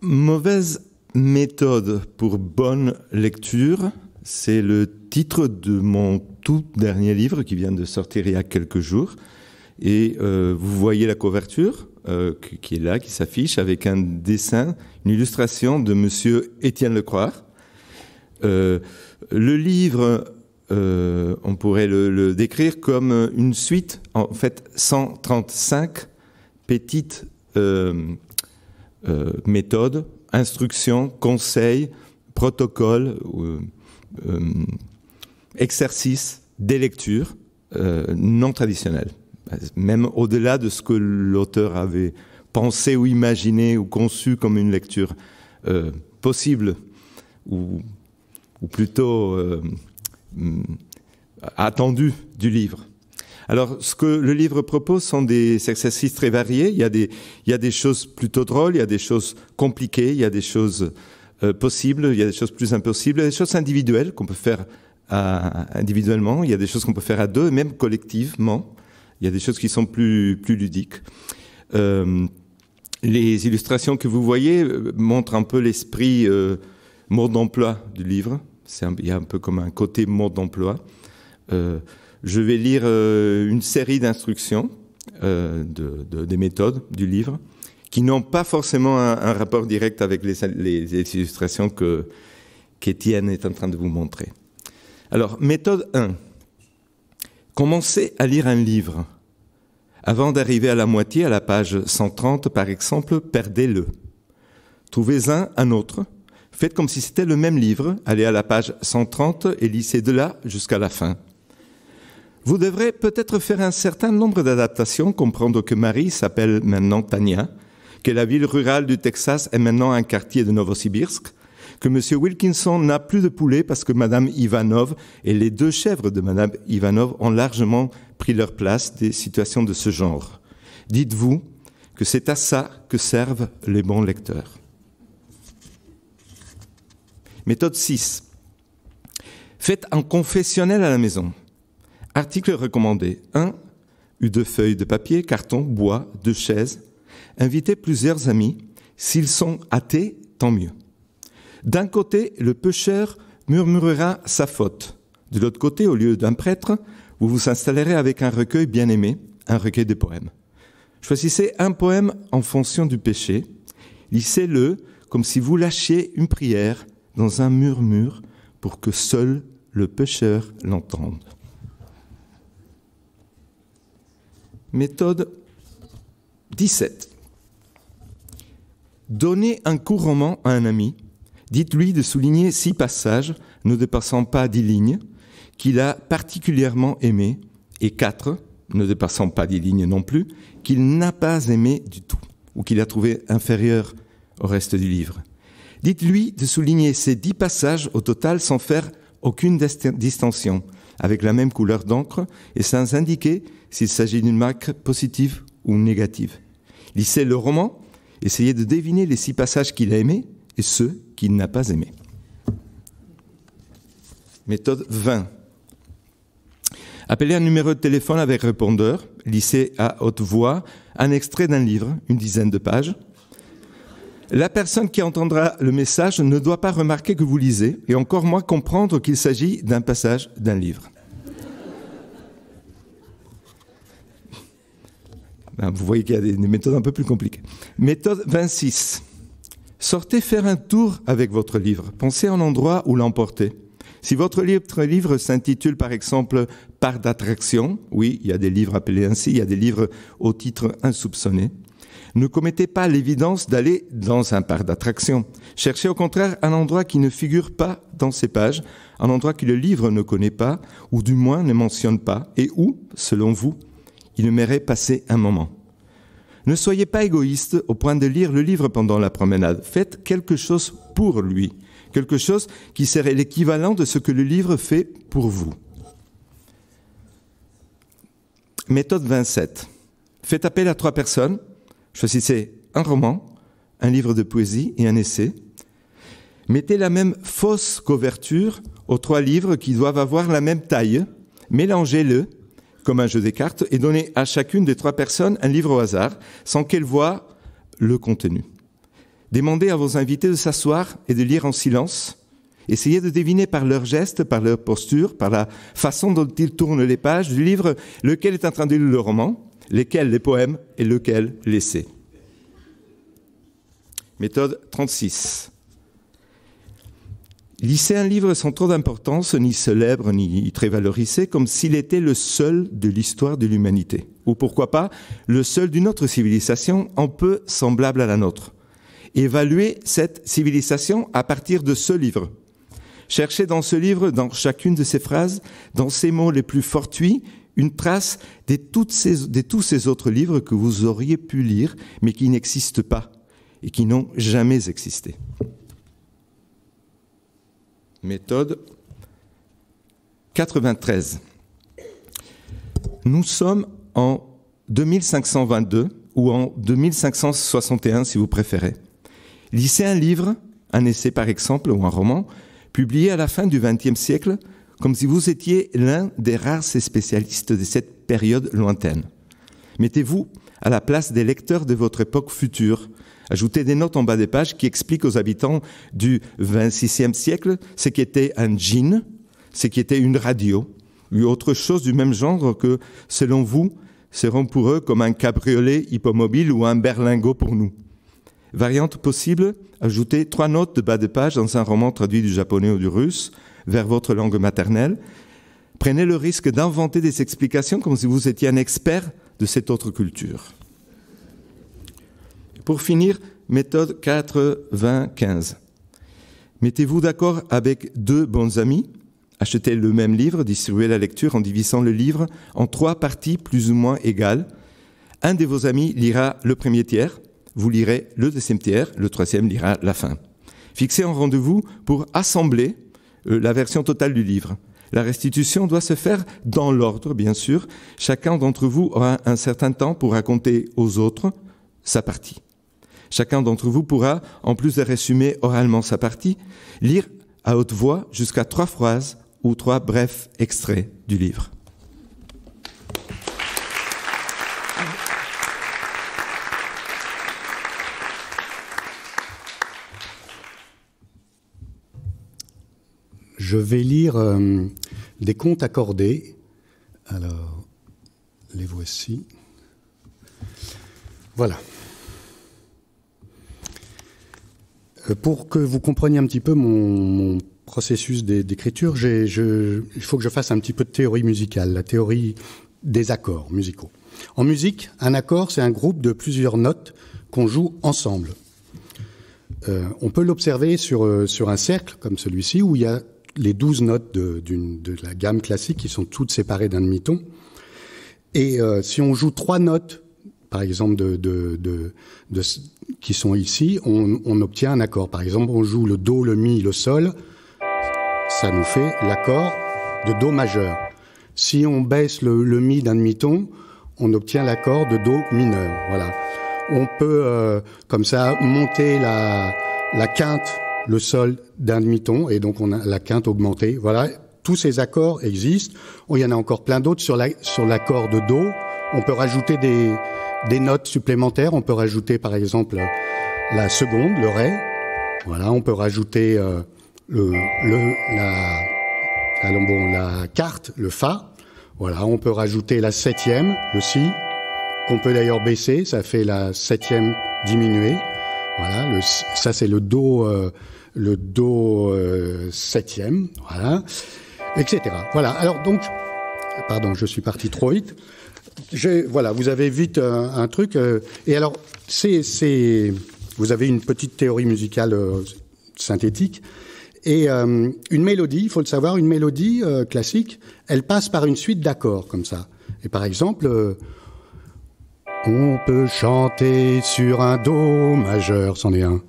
mauvaise méthode pour bonne lecture, c'est le titre de mon tout dernier livre qui vient de sortir il y a quelques jours. Et vous voyez la couverture qui est là, qui s'affiche, avec un dessin, une illustration de monsieur Étienne Lecroix. Le livre, on pourrait le décrire comme une suite, en fait, 135 petites méthodes, instructions, conseils, protocoles, exercices des lectures non traditionnelles. Même au-delà de ce que l'auteur avait pensé ou imaginé ou conçu comme une lecture possible ou plutôt attendue du livre. Alors, ce que le livre propose sont des exercices très variés. Il y a des choses plutôt drôles, il y a des choses compliquées, il y a des choses possibles, il y a des choses plus impossibles, il y a des choses individuelles qu'on peut faire individuellement, il y a des choses qu'on peut faire à deux, et même collectivement. Il y a des choses qui sont plus ludiques. Les illustrations que vous voyez montrent un peu l'esprit mode d'emploi du livre. Il y a un peu comme un côté mode d'emploi. Je vais lire une série d'instructions, des méthodes du livre, qui n'ont pas forcément un rapport direct avec les illustrations qu'Étienne est en train de vous montrer. Alors, méthode 1. Commencez à lire un livre. Avant d'arriver à la moitié, à la page 130 par exemple, perdez-le. Trouvez un autre. Faites comme si c'était le même livre. Allez à la page 130 et lisez de là jusqu'à la fin. Vous devrez peut-être faire un certain nombre d'adaptations, comprendre que Marie s'appelle maintenant Tania, que la ville rurale du Texas est maintenant un quartier de Novosibirsk, que M. Wilkinson n'a plus de poulet parce que Mme Ivanov et les 2 chèvres de Mme Ivanov ont largement pris leur place des situations de ce genre. Dites-vous que c'est à ça que servent les bons lecteurs. Méthode 6. Faites un confessionnel à la maison. Article recommandé. 1. 2 feuilles de papier, carton, bois, 2 chaises. Invitez plusieurs amis. S'ils sont athées, tant mieux. D'un côté, le pécheur murmurera sa faute. De l'autre côté, au lieu d'un prêtre, vous vous installerez avec un recueil bien aimé, un recueil de poèmes. Choisissez un poème en fonction du péché. Lisez-le comme si vous lâchiez une prière dans un murmure pour que seul le pécheur l'entende. Méthode 17. Donnez un court roman à un ami. Dites-lui de souligner 6 passages, ne dépassant pas 10 lignes, qu'il a particulièrement aimé, et 4, ne dépassant pas 10 lignes non plus, qu'il n'a pas aimé du tout, ou qu'il a trouvé inférieur au reste du livre. Dites-lui de souligner ces 10 passages au total sans faire aucune distinction, avec la même couleur d'encre et sans indiquer s'il s'agit d'une marque positive ou négative. Lisez le roman, essayez de deviner les 6 passages qu'il a aimés et ceux qu'il n'a pas aimés. Méthode 20. Appelez un numéro de téléphone avec répondeur, lisez à haute voix un extrait d'un livre, une dizaine de pages. La personne qui entendra le message ne doit pas remarquer que vous lisez, et encore moins comprendre qu'il s'agit d'un passage d'un livre. Vous voyez qu'il y a des méthodes un peu plus compliquées. Méthode 26. Sortez faire un tour avec votre livre. Pensez à un endroit où l'emporter. Si votre livre s'intitule par exemple « Parc d'attraction », oui, il y a des livres appelés ainsi, il y a des livres au titre insoupçonné, ne commettez pas l'évidence d'aller dans un parc d'attraction. Cherchez au contraire un endroit qui ne figure pas dans ces pages, un endroit que le livre ne connaît pas, ou du moins ne mentionne pas, et où, selon vous, il aimerait passer un moment. Ne soyez pas égoïste au point de lire le livre pendant la promenade. Faites quelque chose pour lui, quelque chose qui serait l'équivalent de ce que le livre fait pour vous. Méthode 27. Faites appel à 3 personnes. Choisissez un roman, un livre de poésie et un essai. Mettez la même fausse couverture aux 3 livres qui doivent avoir la même taille. Mélangez-le comme un jeu des cartes et donnez à chacune des 3 personnes un livre au hasard sans qu'elles voient le contenu. Demandez à vos invités de s'asseoir et de lire en silence. Essayez de deviner par leurs gestes, par leur posture, par la façon dont ils tournent les pages du livre lequel est en train de lire le roman, lesquels les poèmes et lesquels l'essai. Méthode 36. Lisser un livre sans trop d'importance, ni célèbre, ni très valorisé, comme s'il était le seul de l'histoire de l'humanité. Ou pourquoi pas, le seul d'une autre civilisation un peu semblable à la nôtre. Évaluer cette civilisation à partir de ce livre. Cherchez dans ce livre, dans chacune de ces phrases, dans ces mots les plus fortuits, une trace de tous ces autres livres que vous auriez pu lire, mais qui n'existent pas et qui n'ont jamais existé. Méthode 93. Nous sommes en 2522 ou en 2561 si vous préférez. Lisez un livre, un essai par exemple ou un roman, publié à la fin du XXe siècle, comme si vous étiez l'un des rares spécialistes de cette période lointaine. Mettez-vous à la place des lecteurs de votre époque future. Ajoutez des notes en bas des pages qui expliquent aux habitants du XXVIe siècle ce qu'était un djinn, ce qu'était une radio, ou autre chose du même genre que, selon vous, seront pour eux comme un cabriolet hippomobile ou un berlingot pour nous. Variante possible, ajoutez 3 notes de bas de page dans un roman traduit du japonais ou du russe vers votre langue maternelle. Prenez le risque d'inventer des explications comme si vous étiez un expert de cette autre culture. Pour finir, méthode 95. Mettez-vous d'accord avec 2 bons amis. Achetez le même livre, distribuez la lecture en divisant le livre en 3 parties plus ou moins égales. Un de vos amis lira le premier tiers, vous lirez le deuxième tiers, le troisième lira la fin. Fixez un rendez-vous pour assembler la version totale du livre. La restitution doit se faire dans l'ordre, bien sûr. Chacun d'entre vous aura un certain temps pour raconter aux autres sa partie. Chacun d'entre vous pourra, en plus de résumer oralement sa partie, lire à haute voix jusqu'à 3 phrases ou 3 brefs extraits du livre. Je vais lire des contes accordés. Alors, les voici. Voilà. Pour que vous compreniez un petit peu mon processus d'écriture, il faut que je fasse un petit peu de théorie musicale, la théorie des accords musicaux. En musique, un accord, c'est un groupe de plusieurs notes qu'on joue ensemble. On peut l'observer sur un cercle comme celui-ci, où il y a les 12 notes de la gamme classique qui sont toutes séparées d'un demi-ton. Et si on joue 3 notes, par exemple, qui sont ici, on obtient un accord. Par exemple, on joue le Do, le Mi, le Sol, ça nous fait l'accord de Do majeur. Si on baisse le Mi d'un demi-ton, on obtient l'accord de Do mineur. Voilà. On peut, comme ça, monter la quinte, le Sol d'un demi-ton, et donc on a la quinte augmentée. Voilà. Tous ces accords existent. Il y en a encore plein d'autres sur l'accord de Do. On peut rajouter des notes supplémentaires. On peut rajouter, par exemple, la seconde, le Ré. Voilà. On peut rajouter la quarte, le Fa. Voilà. On peut rajouter la septième, le Si, qu'on peut d'ailleurs baisser. Ça fait la septième diminuée. Voilà. Ça c'est le Do septième. Voilà. Etc. Voilà. Alors donc, pardon, je suis parti trop vite. Voilà, vous avez vite un truc. Et alors, vous avez une petite théorie musicale synthétique. Et une mélodie, il faut le savoir, une mélodie classique, elle passe par une suite d'accords comme ça. Et par exemple, on peut chanter sur un Do majeur, c'en est un.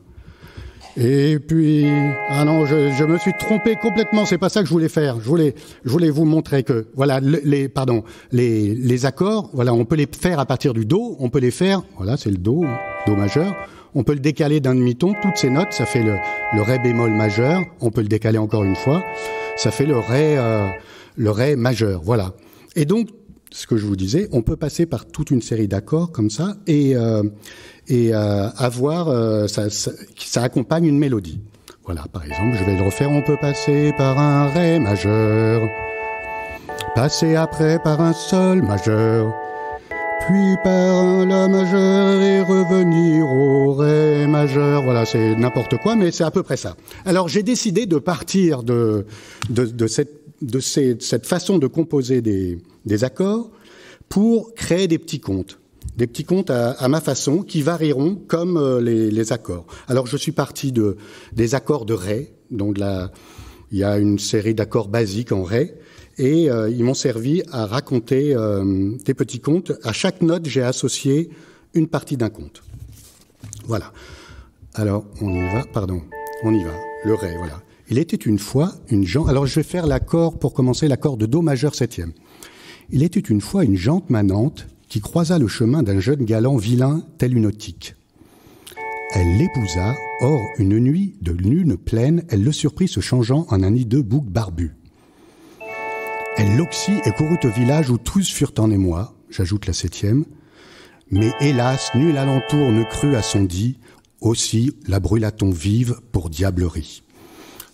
Et puis, ah non, je me suis trompé complètement. C'est pas ça que je voulais faire. Je voulais vous montrer que, voilà, les accords, voilà, on peut les faire à partir du Do. On peut les faire, voilà, c'est le Do majeur. On peut le décaler d'un demi-ton. Toutes ces notes, ça fait le Ré bémol majeur. On peut le décaler encore une fois. Ça fait le Ré majeur. Voilà. Et donc, ce que je vous disais, on peut passer par toute une série d'accords comme ça et avoir ça accompagne une mélodie. Voilà, par exemple, je vais le refaire. On peut passer par un Ré majeur, passer après par un Sol majeur, puis par la majeure et revenir au ré majeur. Voilà, c'est n'importe quoi, mais c'est à peu près ça. Alors j'ai décidé de partir de cette façon de composer des accords pour créer des petits contes. Des petits contes à ma façon qui varieront comme les accords. Alors je suis parti des accords de ré, donc il y a une série d'accords basiques en ré, et ils m'ont servi à raconter des petits contes. À chaque note, j'ai associé une partie d'un conte. Voilà. Alors, on y va. Le ré, voilà. Il était une fois une jante... Alors, je vais faire l'accord, pour commencer, l'accord de do majeur septième. Il était une fois une jante manante qui croisa le chemin d'un jeune galant vilain tel une autique. Elle l'épousa, or, une nuit de lune pleine, elle le surprit se changeant en un hideux bouc barbu. Elle l'oxy et courut au village où tous furent en émoi, j'ajoute la septième, mais hélas, nul alentour ne crut à son dit, aussi la brûla-t-on vive pour diablerie.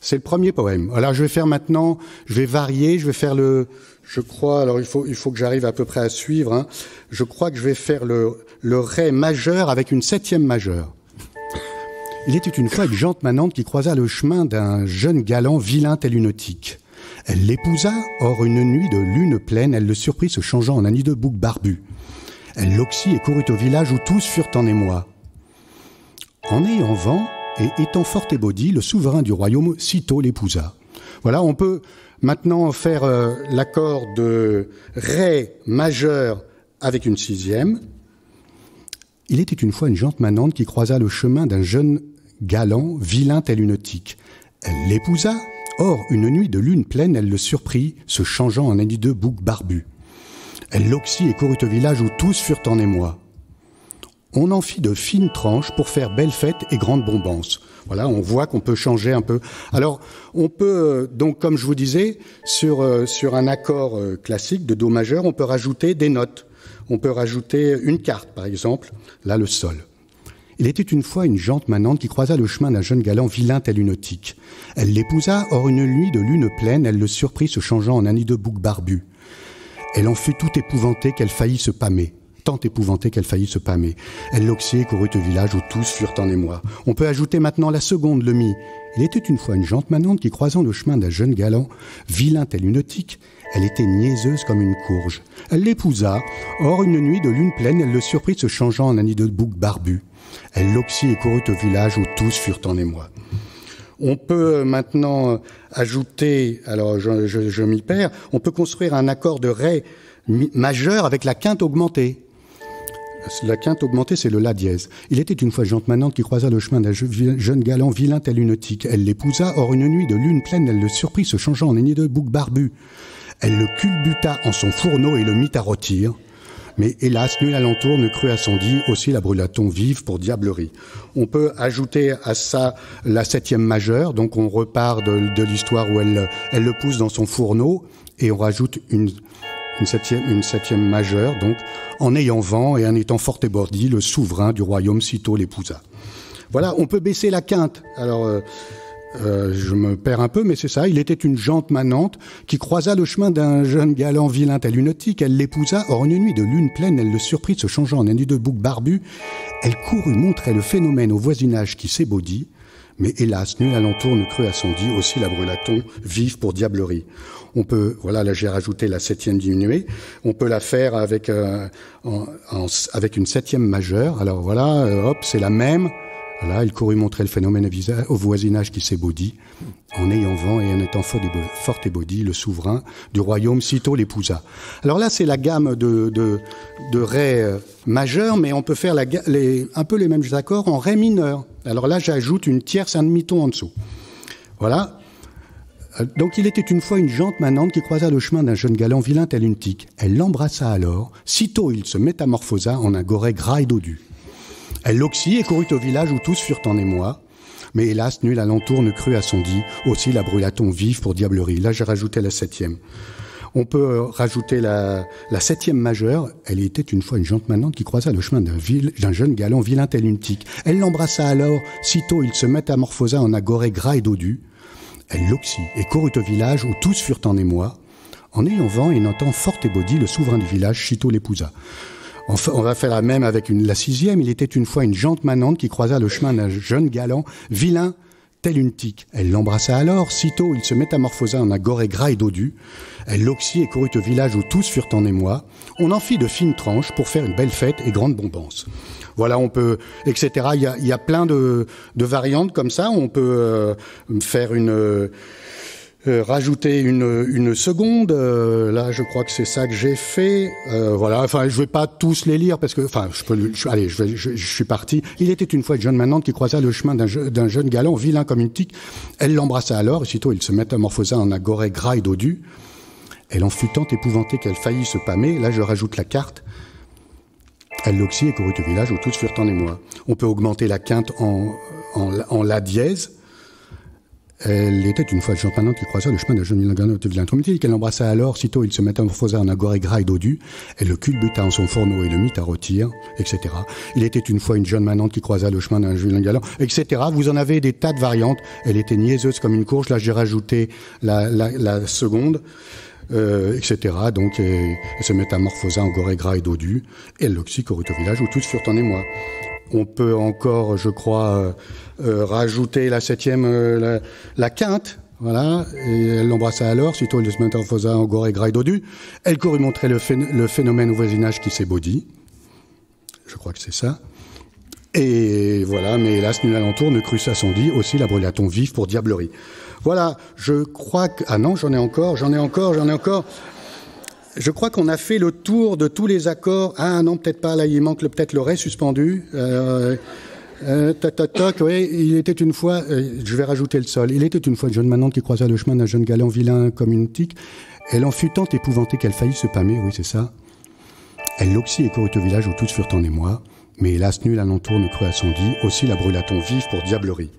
C'est le premier poème. Alors je vais faire maintenant, je vais varier, je vais faire je crois, alors il faut que j'arrive à peu près à suivre, hein. Je crois que je vais faire le ré majeur avec une septième majeure. Il était une fois une jante manante qui croisa le chemin d'un jeune galant vilain tel une autique. Elle l'épousa, or une nuit de lune pleine, elle le surprit se changeant en un hideux bouc barbu. Elle l'oxy et courut au village où tous furent en émoi. En ayant vent et étant fort ébaudi, le souverain du royaume sitôt l'épousa. Voilà, on peut maintenant faire l'accord de ré majeur avec une sixième. Il était une fois une jante manante qui croisa le chemin d'un jeune galant vilain tel une autique. Elle l'épousa. Or, une nuit de lune pleine, elle le surprit, se changeant en un hideux bouc barbu. Elle l'oxy et courut au village où tous furent en émoi. On en fit de fines tranches pour faire belle fête et grande bombance. Voilà, on voit qu'on peut changer un peu. Alors, on peut, donc, comme je vous disais, sur un accord classique de do majeur, on peut rajouter des notes. On peut rajouter une carte, par exemple, là, le sol. Il était une fois une jante manante qui croisa le chemin d'un jeune galant vilain tel une autique. Elle l'épousa, or une nuit de lune pleine, elle le surprit se changeant en un hideux bouc barbu. Elle en fut tout épouvantée qu'elle faillit se pâmer. Tant épouvantée qu'elle faillit se pâmer. Elle l'oxy et courut au village où tous furent en émoi. On peut ajouter maintenant la seconde, le mi. Il était une fois une jante manante qui croisant le chemin d'un jeune galant vilain tel une autique, elle était niaiseuse comme une courge. Elle l'épousa, or une nuit de lune pleine, elle le surprit se changeant en un hideux bouc barbu. Elle l'oxy et courut au village où tous furent en émoi. On peut maintenant ajouter, alors je m'y perds, on peut construire un accord de ré majeur avec la quinte augmentée. La quinte augmentée, c'est le la dièse. Il était une fois jante manante qui croisa le chemin d'un jeune galant vilain tel une autique. Elle l'épousa, or une nuit de lune pleine, elle le surprit se changeant en un hideux bouc barbu. Elle le culbuta en son fourneau et le mit à rôtir. Mais hélas, nul alentour ne crut à son dit, aussi la brûla-t-on vive pour diablerie. On peut ajouter à ça la septième majeure, donc on repart de l'histoire où elle le pousse dans son fourneau, et on rajoute une septième majeure, donc en ayant vent et en étant fort ébaudi, le souverain du royaume sitôt l'épousa. Voilà, on peut baisser la quinte. Alors, je me perds un peu, mais c'est ça. Il était une jante manante qui croisa le chemin d'un jeune galant vilain tel une autique. Elle l'épousa. Or, une nuit de lune pleine, elle le surprit se changeant en un hideux bouc barbu. Elle courut montrer le phénomène au voisinage qui s'ébaudit. Mais hélas, nul alentour ne crut à son dit, aussi la brûla-t-on vive pour diablerie. On peut, voilà, là j'ai rajouté la septième diminuée. On peut la faire avec une septième majeure. Alors voilà, hop, c'est la même. Voilà, il courut montrer le phénomène au voisinage qui s'ébaudit. En ayant vent et en étant fort ébaudi, le souverain du royaume sitôt l'épousa. Alors là, c'est la gamme de ré majeur, mais on peut faire un peu les mêmes accords en ré mineur. Alors là, j'ajoute une tierce, un demi-ton en dessous. Voilà. Donc il était une fois une jante manante qui croisa le chemin d'un jeune galant vilain tel une tique. Elle l'embrassa alors. Sitôt, il se métamorphosa en un goret gras et dodu. Elle l'oxy et courut au village où tous furent en émoi. Mais hélas, nul alentour ne crut à son dit. Aussi la brûla-t-on vive pour diablerie. Là, j'ai rajouté la septième. On peut rajouter la septième majeure. Elle était une fois une jante manante qui croisa le chemin d'un jeune galant vilain tel une tique. Elle l'embrassa alors. Sitôt, il se métamorphosa en un goret gras et dodu. Elle l'oxy et courut au village où tous furent en émoi. En ayant vent et n'entend fort ébaudi, le souverain du village sitôt l'épousa. Enfin, on va faire la même avec la 6e. Il était une fois une jante manante qui croisa le chemin d'un jeune galant, vilain, tel une tique. Elle l'embrassa alors, sitôt il se métamorphosa en un goré gras et dodu. Elle l'oxy et courut au village où tous furent en émoi. On en fit de fines tranches pour faire une belle fête et grande bombance. Voilà, on peut, etc. Il y a plein de variantes comme ça. On peut faire rajouter une seconde. Là, je crois que c'est ça que j'ai fait. Voilà. Enfin, je vais pas tous les lire parce que, enfin, je suis parti. Il était une fois une jeune manante qui croisa le chemin d'un jeune galant, vilain comme une tique. Elle l'embrassa alors, et sitôt il se métamorphosa en un goré gras et dodu. Elle en fut tant épouvantée qu'elle faillit se pâmer. Là, je rajoute la carte. Elle l'oxy et courut au village où tous furent en émoi. On peut augmenter la quinte en la dièse. Elle était une fois une jante manante qui croisa le chemin d'un jeune vilain traumatique. Elle l'embrassa alors, sitôt il se métamorphosa en un goré gras et dodu. Elle le culbuta en son fourneau et le mit à rôtir, etc. Il était une fois une jeune manante qui croisa le chemin d'un vilain galant, etc. Vous en avez des tas de variantes. Elle était niaiseuse comme une courge. Là, j'ai rajouté la seconde. Etc. Donc, elle se métamorphosa en goré gras et dodu. Et elle l'oxy courut au village où tous furent en émoi. On peut encore, je crois, rajouter la 7e, la quinte. Voilà. Et elle l'embrassa alors, sitôt elle se métamorphosa en goré gras et dodu. Elle courut montrer le phénomène au voisinage qui s'ébaudit. Je crois que c'est ça. Et voilà, mais hélas, nul alentour ne crut ça son dit. Aussi la brûla-t-on vive pour diablerie. Voilà, je crois que... Ah non, j'en ai encore. Je crois qu'on a fait le tour de tous les accords. Ah non, peut-être pas, là, il manque peut-être le ré suspendu. Oui, il était une fois... je vais rajouter le sol. Il était une fois une jeune manante qui croisa le chemin d'un jeune galant vilain comme une tique. Elle en fut tant épouvantée qu'elle faillit se pâmer, oui, c'est ça. Elle l'oxy et courut au village où tous furent en émoi. Mais hélas, nul alentour ne crut à son dit. Aussi la brûla-t-on vive pour diablerie.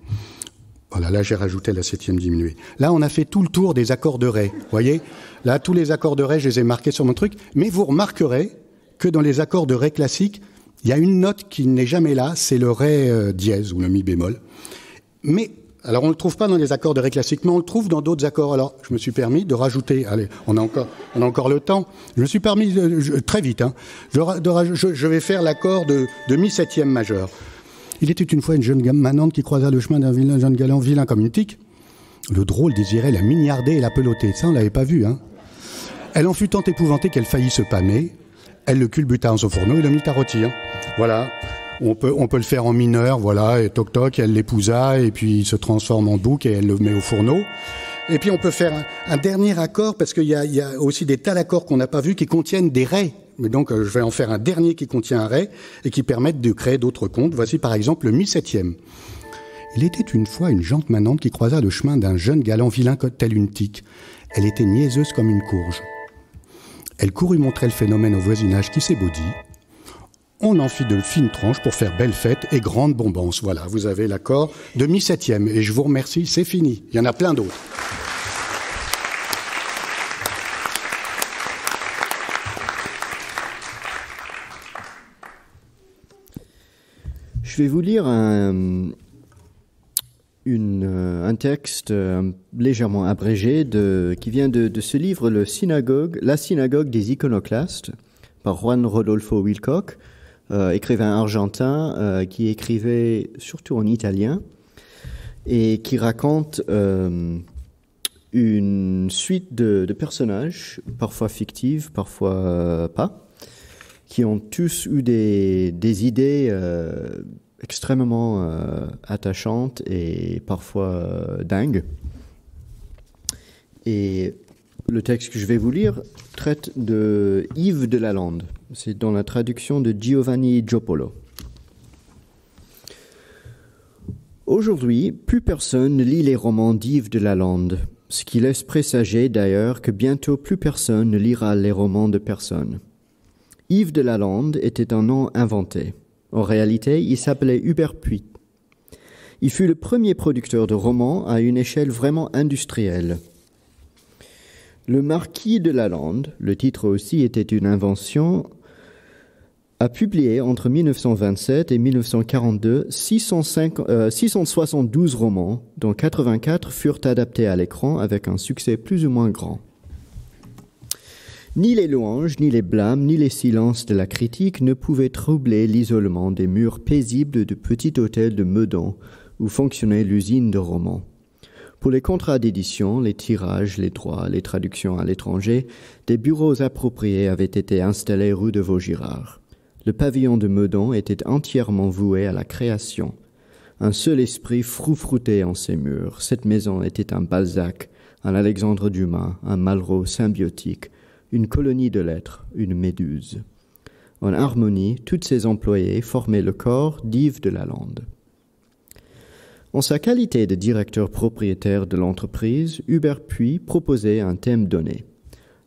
Voilà, là j'ai rajouté la 7e diminuée. Là, on a fait tout le tour des accords de ré. Vous voyez ? Là, tous les accords de ré, je les ai marqués sur mon truc. Mais vous remarquerez que dans les accords de ré classiques, il y a une note qui n'est jamais là, c'est le ré dièse ou le mi bémol. Mais, alors on ne le trouve pas dans les accords de ré classiques, mais on le trouve dans d'autres accords. Alors, je me suis permis de rajouter, allez, on a encore le temps. Je me suis permis, très vite, hein, je vais faire l'accord de mi 7e majeur. Il était une fois une jeune manante qui croisa le chemin d'un jeune galant vilain comme une tique. Le drôle désirait la mignarder et la peloter. Ça, on l'avait pas vu, hein. Elle en fut tant épouvantée qu'elle faillit se pâmer. Elle le culbuta en son fourneau et le mit à rôtir. Voilà. On peut le faire en mineur, voilà, et toc toc, elle l'épousa, et puis il se transforme en bouc et elle le met au fourneau. Et puis on peut faire un dernier accord, parce qu'il y a aussi des tas d'accords qu'on n'a pas vus qui contiennent des rés. Mais donc, je vais en faire un dernier qui contient un ré et qui permettent de créer d'autres comptes. Voici par exemple le mi 7e. Il était une fois une jante manante qui croisa le chemin d'un jeune galant vilain tel une tique. Elle était niaiseuse comme une courge. Elle courut montrer le phénomène au voisinage qui s'ébaudit. On en fit de fines tranches pour faire belle fête et grande bombance. Voilà, vous avez l'accord de mi 7e. Et je vous remercie, c'est fini. Il y en a plein d'autres. Je vais vous lire un texte légèrement abrégé qui vient de ce livre, La synagogue des iconoclastes, par Juan Rodolfo Wilcock, écrivain argentin qui écrivait surtout en italien et qui raconte une suite de personnages, parfois fictifs, parfois pas, qui ont tous eu des idées extrêmement attachantes et parfois dingues. Et le texte que je vais vous lire traite de Yves de Lalande. C'est dans la traduction de Giovanni Giopolo. Aujourd'hui, plus personne ne lit les romans d'Yves de Lalande, ce qui laisse présager d'ailleurs que bientôt plus personne ne lira les romans de personne. Yves de Lalande était un nom inventé. En réalité, il s'appelait Hubert Puy. Il fut le premier producteur de romans à une échelle vraiment industrielle. Le marquis de Lalande, le titre aussi était une invention, a publié entre 1927 et 1942 672 romans, dont 84 furent adaptés à l'écran avec un succès plus ou moins grand. Ni les louanges, ni les blâmes, ni les silences de la critique ne pouvaient troubler l'isolement des murs paisibles du petit hôtel de Meudon, où fonctionnait l'usine de romans. Pour les contrats d'édition, les tirages, les droits, les traductions à l'étranger, des bureaux appropriés avaient été installés rue de Vaugirard. Le pavillon de Meudon était entièrement voué à la création. Un seul esprit froufroutait en ses murs. Cette maison était un Balzac, un Alexandre Dumas, un Malraux symbiotique, une colonie de lettres, une Méduse. En harmonie, tous ses employés formaient le corps d'Yves de Lalande. En sa qualité de directeur propriétaire de l'entreprise, Hubert Puy proposait un thème donné.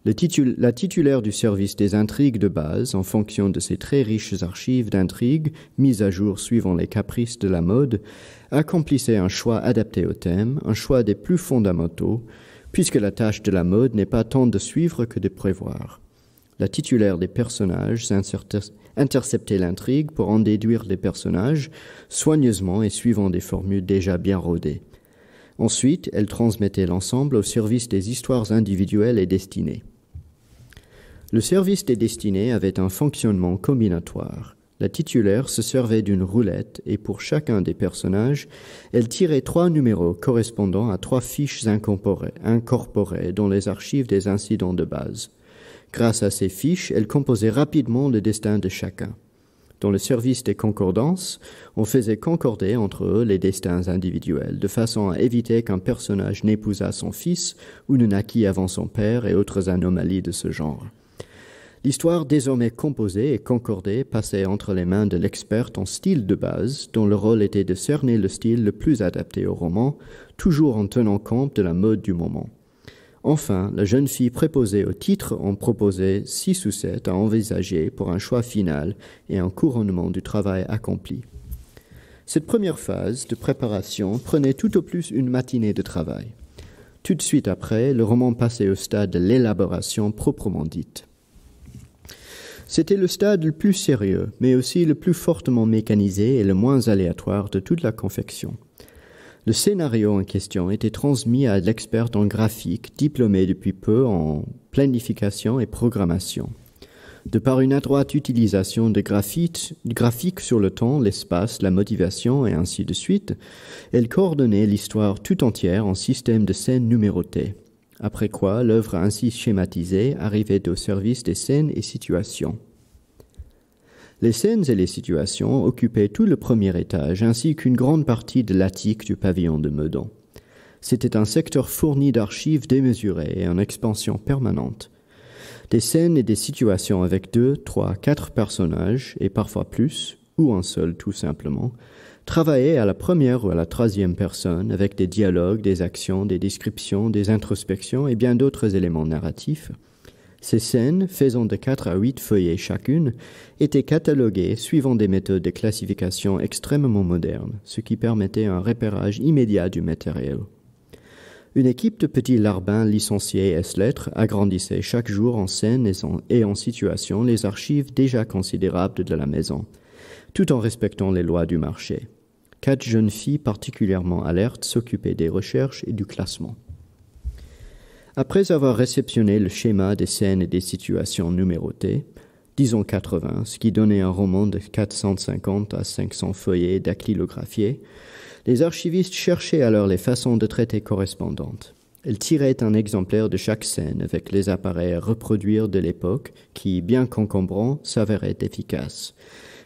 La titulaire du service des intrigues de base, en fonction de ses très riches archives d'intrigues, mises à jour suivant les caprices de la mode, accomplissait un choix adapté au thème, un choix des plus fondamentaux, puisque la tâche de la mode n'est pas tant de suivre que de prévoir. La titulaire des personnages interceptait l'intrigue pour en déduire les personnages, soigneusement et suivant des formules déjà bien rodées. Ensuite, elle transmettait l'ensemble au service des histoires individuelles et destinées. Le service des destinées avait un fonctionnement combinatoire. La titulaire se servait d'une roulette et pour chacun des personnages, elle tirait 3 numéros correspondant à 3 fiches incorporées dans les archives des incidents de base. Grâce à ces fiches, elle composait rapidement le destin de chacun. Dans le service des concordances, on faisait concorder entre eux les destins individuels, de façon à éviter qu'un personnage n'épousât son fils ou ne naquît avant son père et autres anomalies de ce genre. L'histoire désormais composée et concordée passait entre les mains de l'experte en style de base, dont le rôle était de cerner le style le plus adapté au roman, toujours en tenant compte de la mode du moment. Enfin, la jeune fille préposée au titre en proposait 6 ou 7 à envisager pour un choix final et un couronnement du travail accompli. Cette première phase de préparation prenait tout au plus une matinée de travail. Tout de suite après, le roman passait au stade de l'élaboration proprement dite. C'était le stade le plus sérieux, mais aussi le plus fortement mécanisé et le moins aléatoire de toute la confection. Le scénario en question était transmis à l'experte en graphique, diplômée depuis peu en planification et programmation. De par une adroite utilisation de graphiques sur le temps, l'espace, la motivation et ainsi de suite, elle coordonnait l'histoire tout entière en système de scènes numérotées. Après quoi, l'œuvre ainsi schématisée arrivait au service des scènes et situations. Les scènes et les situations occupaient tout le premier étage ainsi qu'une grande partie de l'attique du pavillon de Meudon. C'était un secteur fourni d'archives démesurées et en expansion permanente. Des scènes et des situations avec 2, 3, 4 personnages, et parfois plus, ou un seul tout simplement, travaillaient à la première ou à la 3e personne avec des dialogues, des actions, des descriptions, des introspections et bien d'autres éléments narratifs. Ces scènes, faisant de 4 à 8 feuillets chacune, étaient cataloguées suivant des méthodes de classification extrêmement modernes, ce qui permettait un repérage immédiat du matériel. Une équipe de petits larbins licenciés ès-lettres agrandissait chaque jour en scène et en situation les archives déjà considérables de la maison, tout en respectant les lois du marché. 4 jeunes filles particulièrement alertes s'occupaient des recherches et du classement. Après avoir réceptionné le schéma des scènes et des situations numérotées, disons 80, ce qui donnait un roman de 450 à 500 feuillets dactylographiés, les archivistes cherchaient alors les façons de traiter correspondantes. Elles tiraient un exemplaire de chaque scène avec les appareils à reproduire de l'époque qui, bien qu'encombrants, s'avéraient efficaces.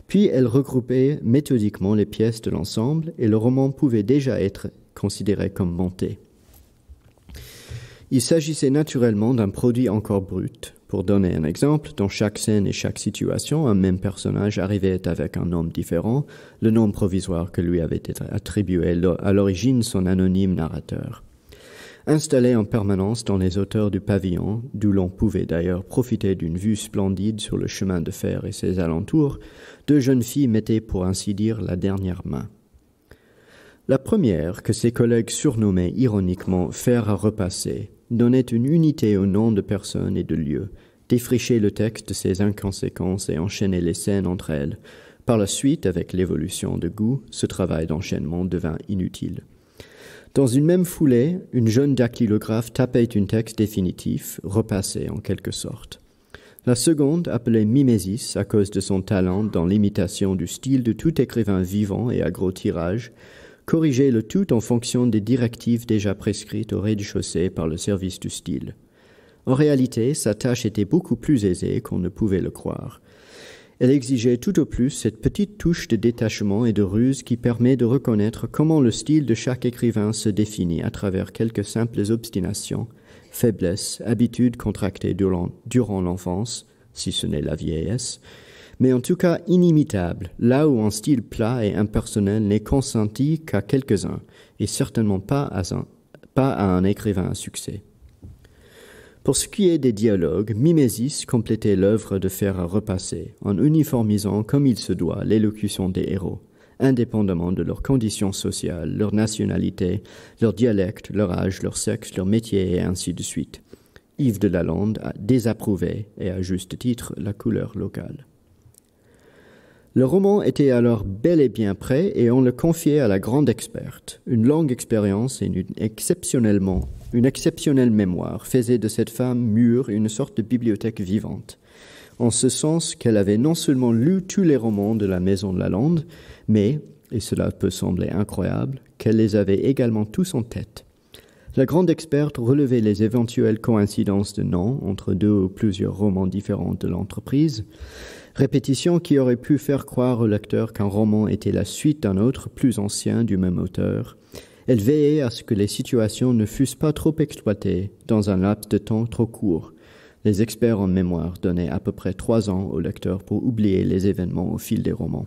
Puis elles regroupaient méthodiquement les pièces de l'ensemble et le roman pouvait déjà être considéré comme monté. Il s'agissait naturellement d'un produit encore brut. Pour donner un exemple, dans chaque scène et chaque situation, un même personnage arrivait avec un nom différent, le nom provisoire que lui avait été attribué à l'origine son anonyme narrateur. Installés en permanence dans les hauteurs du pavillon, d'où l'on pouvait d'ailleurs profiter d'une vue splendide sur le chemin de fer et ses alentours, 2 jeunes filles mettaient pour ainsi dire la dernière main. La première, que ses collègues surnommaient ironiquement « fer à repasser », donnait une unité aux noms de personnes et de lieux, défrichait le texte de ses inconséquences et enchaînait les scènes entre elles. Par la suite, avec l'évolution de goût, ce travail d'enchaînement devint inutile. Dans une même foulée, une jeune dactylographe tapait un texte définitif, repassé en quelque sorte. La seconde, appelée mimesis à cause de son talent dans l'imitation du style de tout écrivain vivant et à gros tirage, corrigeait le tout en fonction des directives déjà prescrites au rez-de-chaussée par le service du style. En réalité, sa tâche était beaucoup plus aisée qu'on ne pouvait le croire. Elle exigeait tout au plus cette petite touche de détachement et de ruse qui permet de reconnaître comment le style de chaque écrivain se définit à travers quelques simples obstinations, faiblesses, habitudes contractées durant l'enfance, si ce n'est la vieillesse, mais en tout cas inimitable, là où un style plat et impersonnel n'est consenti qu'à quelques-uns, et certainement pas à un écrivain à succès. Pour ce qui est des dialogues, Mimesis complétait l'œuvre de fer à repasser, en uniformisant comme il se doit l'élocution des héros, indépendamment de leurs conditions sociales, leur nationalité, leur dialecte, leur âge, leur sexe, leur métier et ainsi de suite. Yves de Lalande a désapprouvé, et à juste titre, la couleur locale. Le roman était alors bel et bien prêt et on le confiait à la grande experte. Une longue expérience et une exceptionnelle mémoire faisaient de cette femme mûre une sorte de bibliothèque vivante, en ce sens qu'elle avait non seulement lu tous les romans de la Maison de Lalande, mais, et cela peut sembler incroyable, qu'elle les avait également tous en tête. La grande experte relevait les éventuelles coïncidences de noms entre deux ou plusieurs romans différents de l'entreprise, répétition qui aurait pu faire croire au lecteur qu'un roman était la suite d'un autre plus ancien du même auteur. Elle veillait à ce que les situations ne fussent pas trop exploitées dans un laps de temps trop court. Les experts en mémoire donnaient à peu près 3 ans au lecteur pour oublier les événements au fil des romans.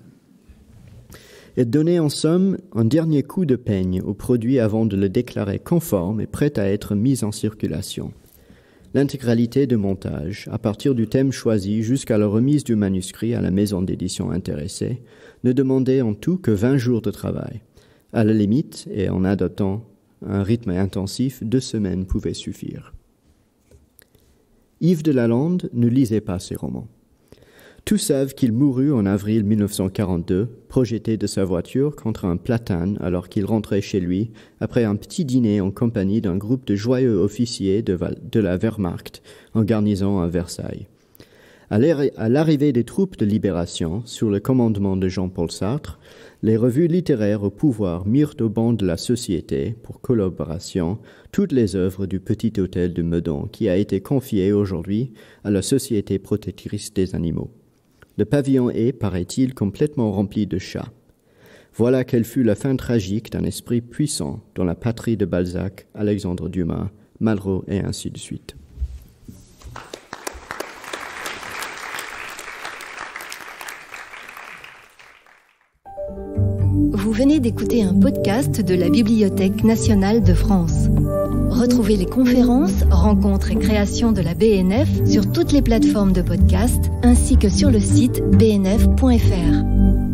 Elle donnait en somme un dernier coup de peigne au produit avant de le déclarer conforme et prêt à être mis en circulation. L'intégralité de montage, à partir du thème choisi jusqu'à la remise du manuscrit à la maison d'édition intéressée, ne demandait en tout que 20 jours de travail. À la limite, et en adoptant un rythme intensif, 2 semaines pouvaient suffire. Yves de Lalande ne lisait pas ses romans. Tous savent qu'il mourut en avril 1942, projeté de sa voiture contre un platane alors qu'il rentrait chez lui, après un petit dîner en compagnie d'un groupe de joyeux officiers de la Wehrmacht en garnison à Versailles. À l'arrivée des troupes de libération, sous le commandement de Jean-Paul Sartre, les revues littéraires au pouvoir mirent au banc de la société, pour collaboration, toutes les œuvres du petit hôtel de Meudon qui a été confié aujourd'hui à la Société protectrice des animaux. Le pavillon est, paraît-il, complètement rempli de chats. Voilà quelle fut la fin tragique d'un esprit puissant dans la patrie de Balzac, Alexandre Dumas, Malraux et ainsi de suite. Vous venez d'écouter un podcast de la Bibliothèque nationale de France. Retrouvez les conférences, rencontres et créations de la BNF sur toutes les plateformes de podcast ainsi que sur le site bnf.fr.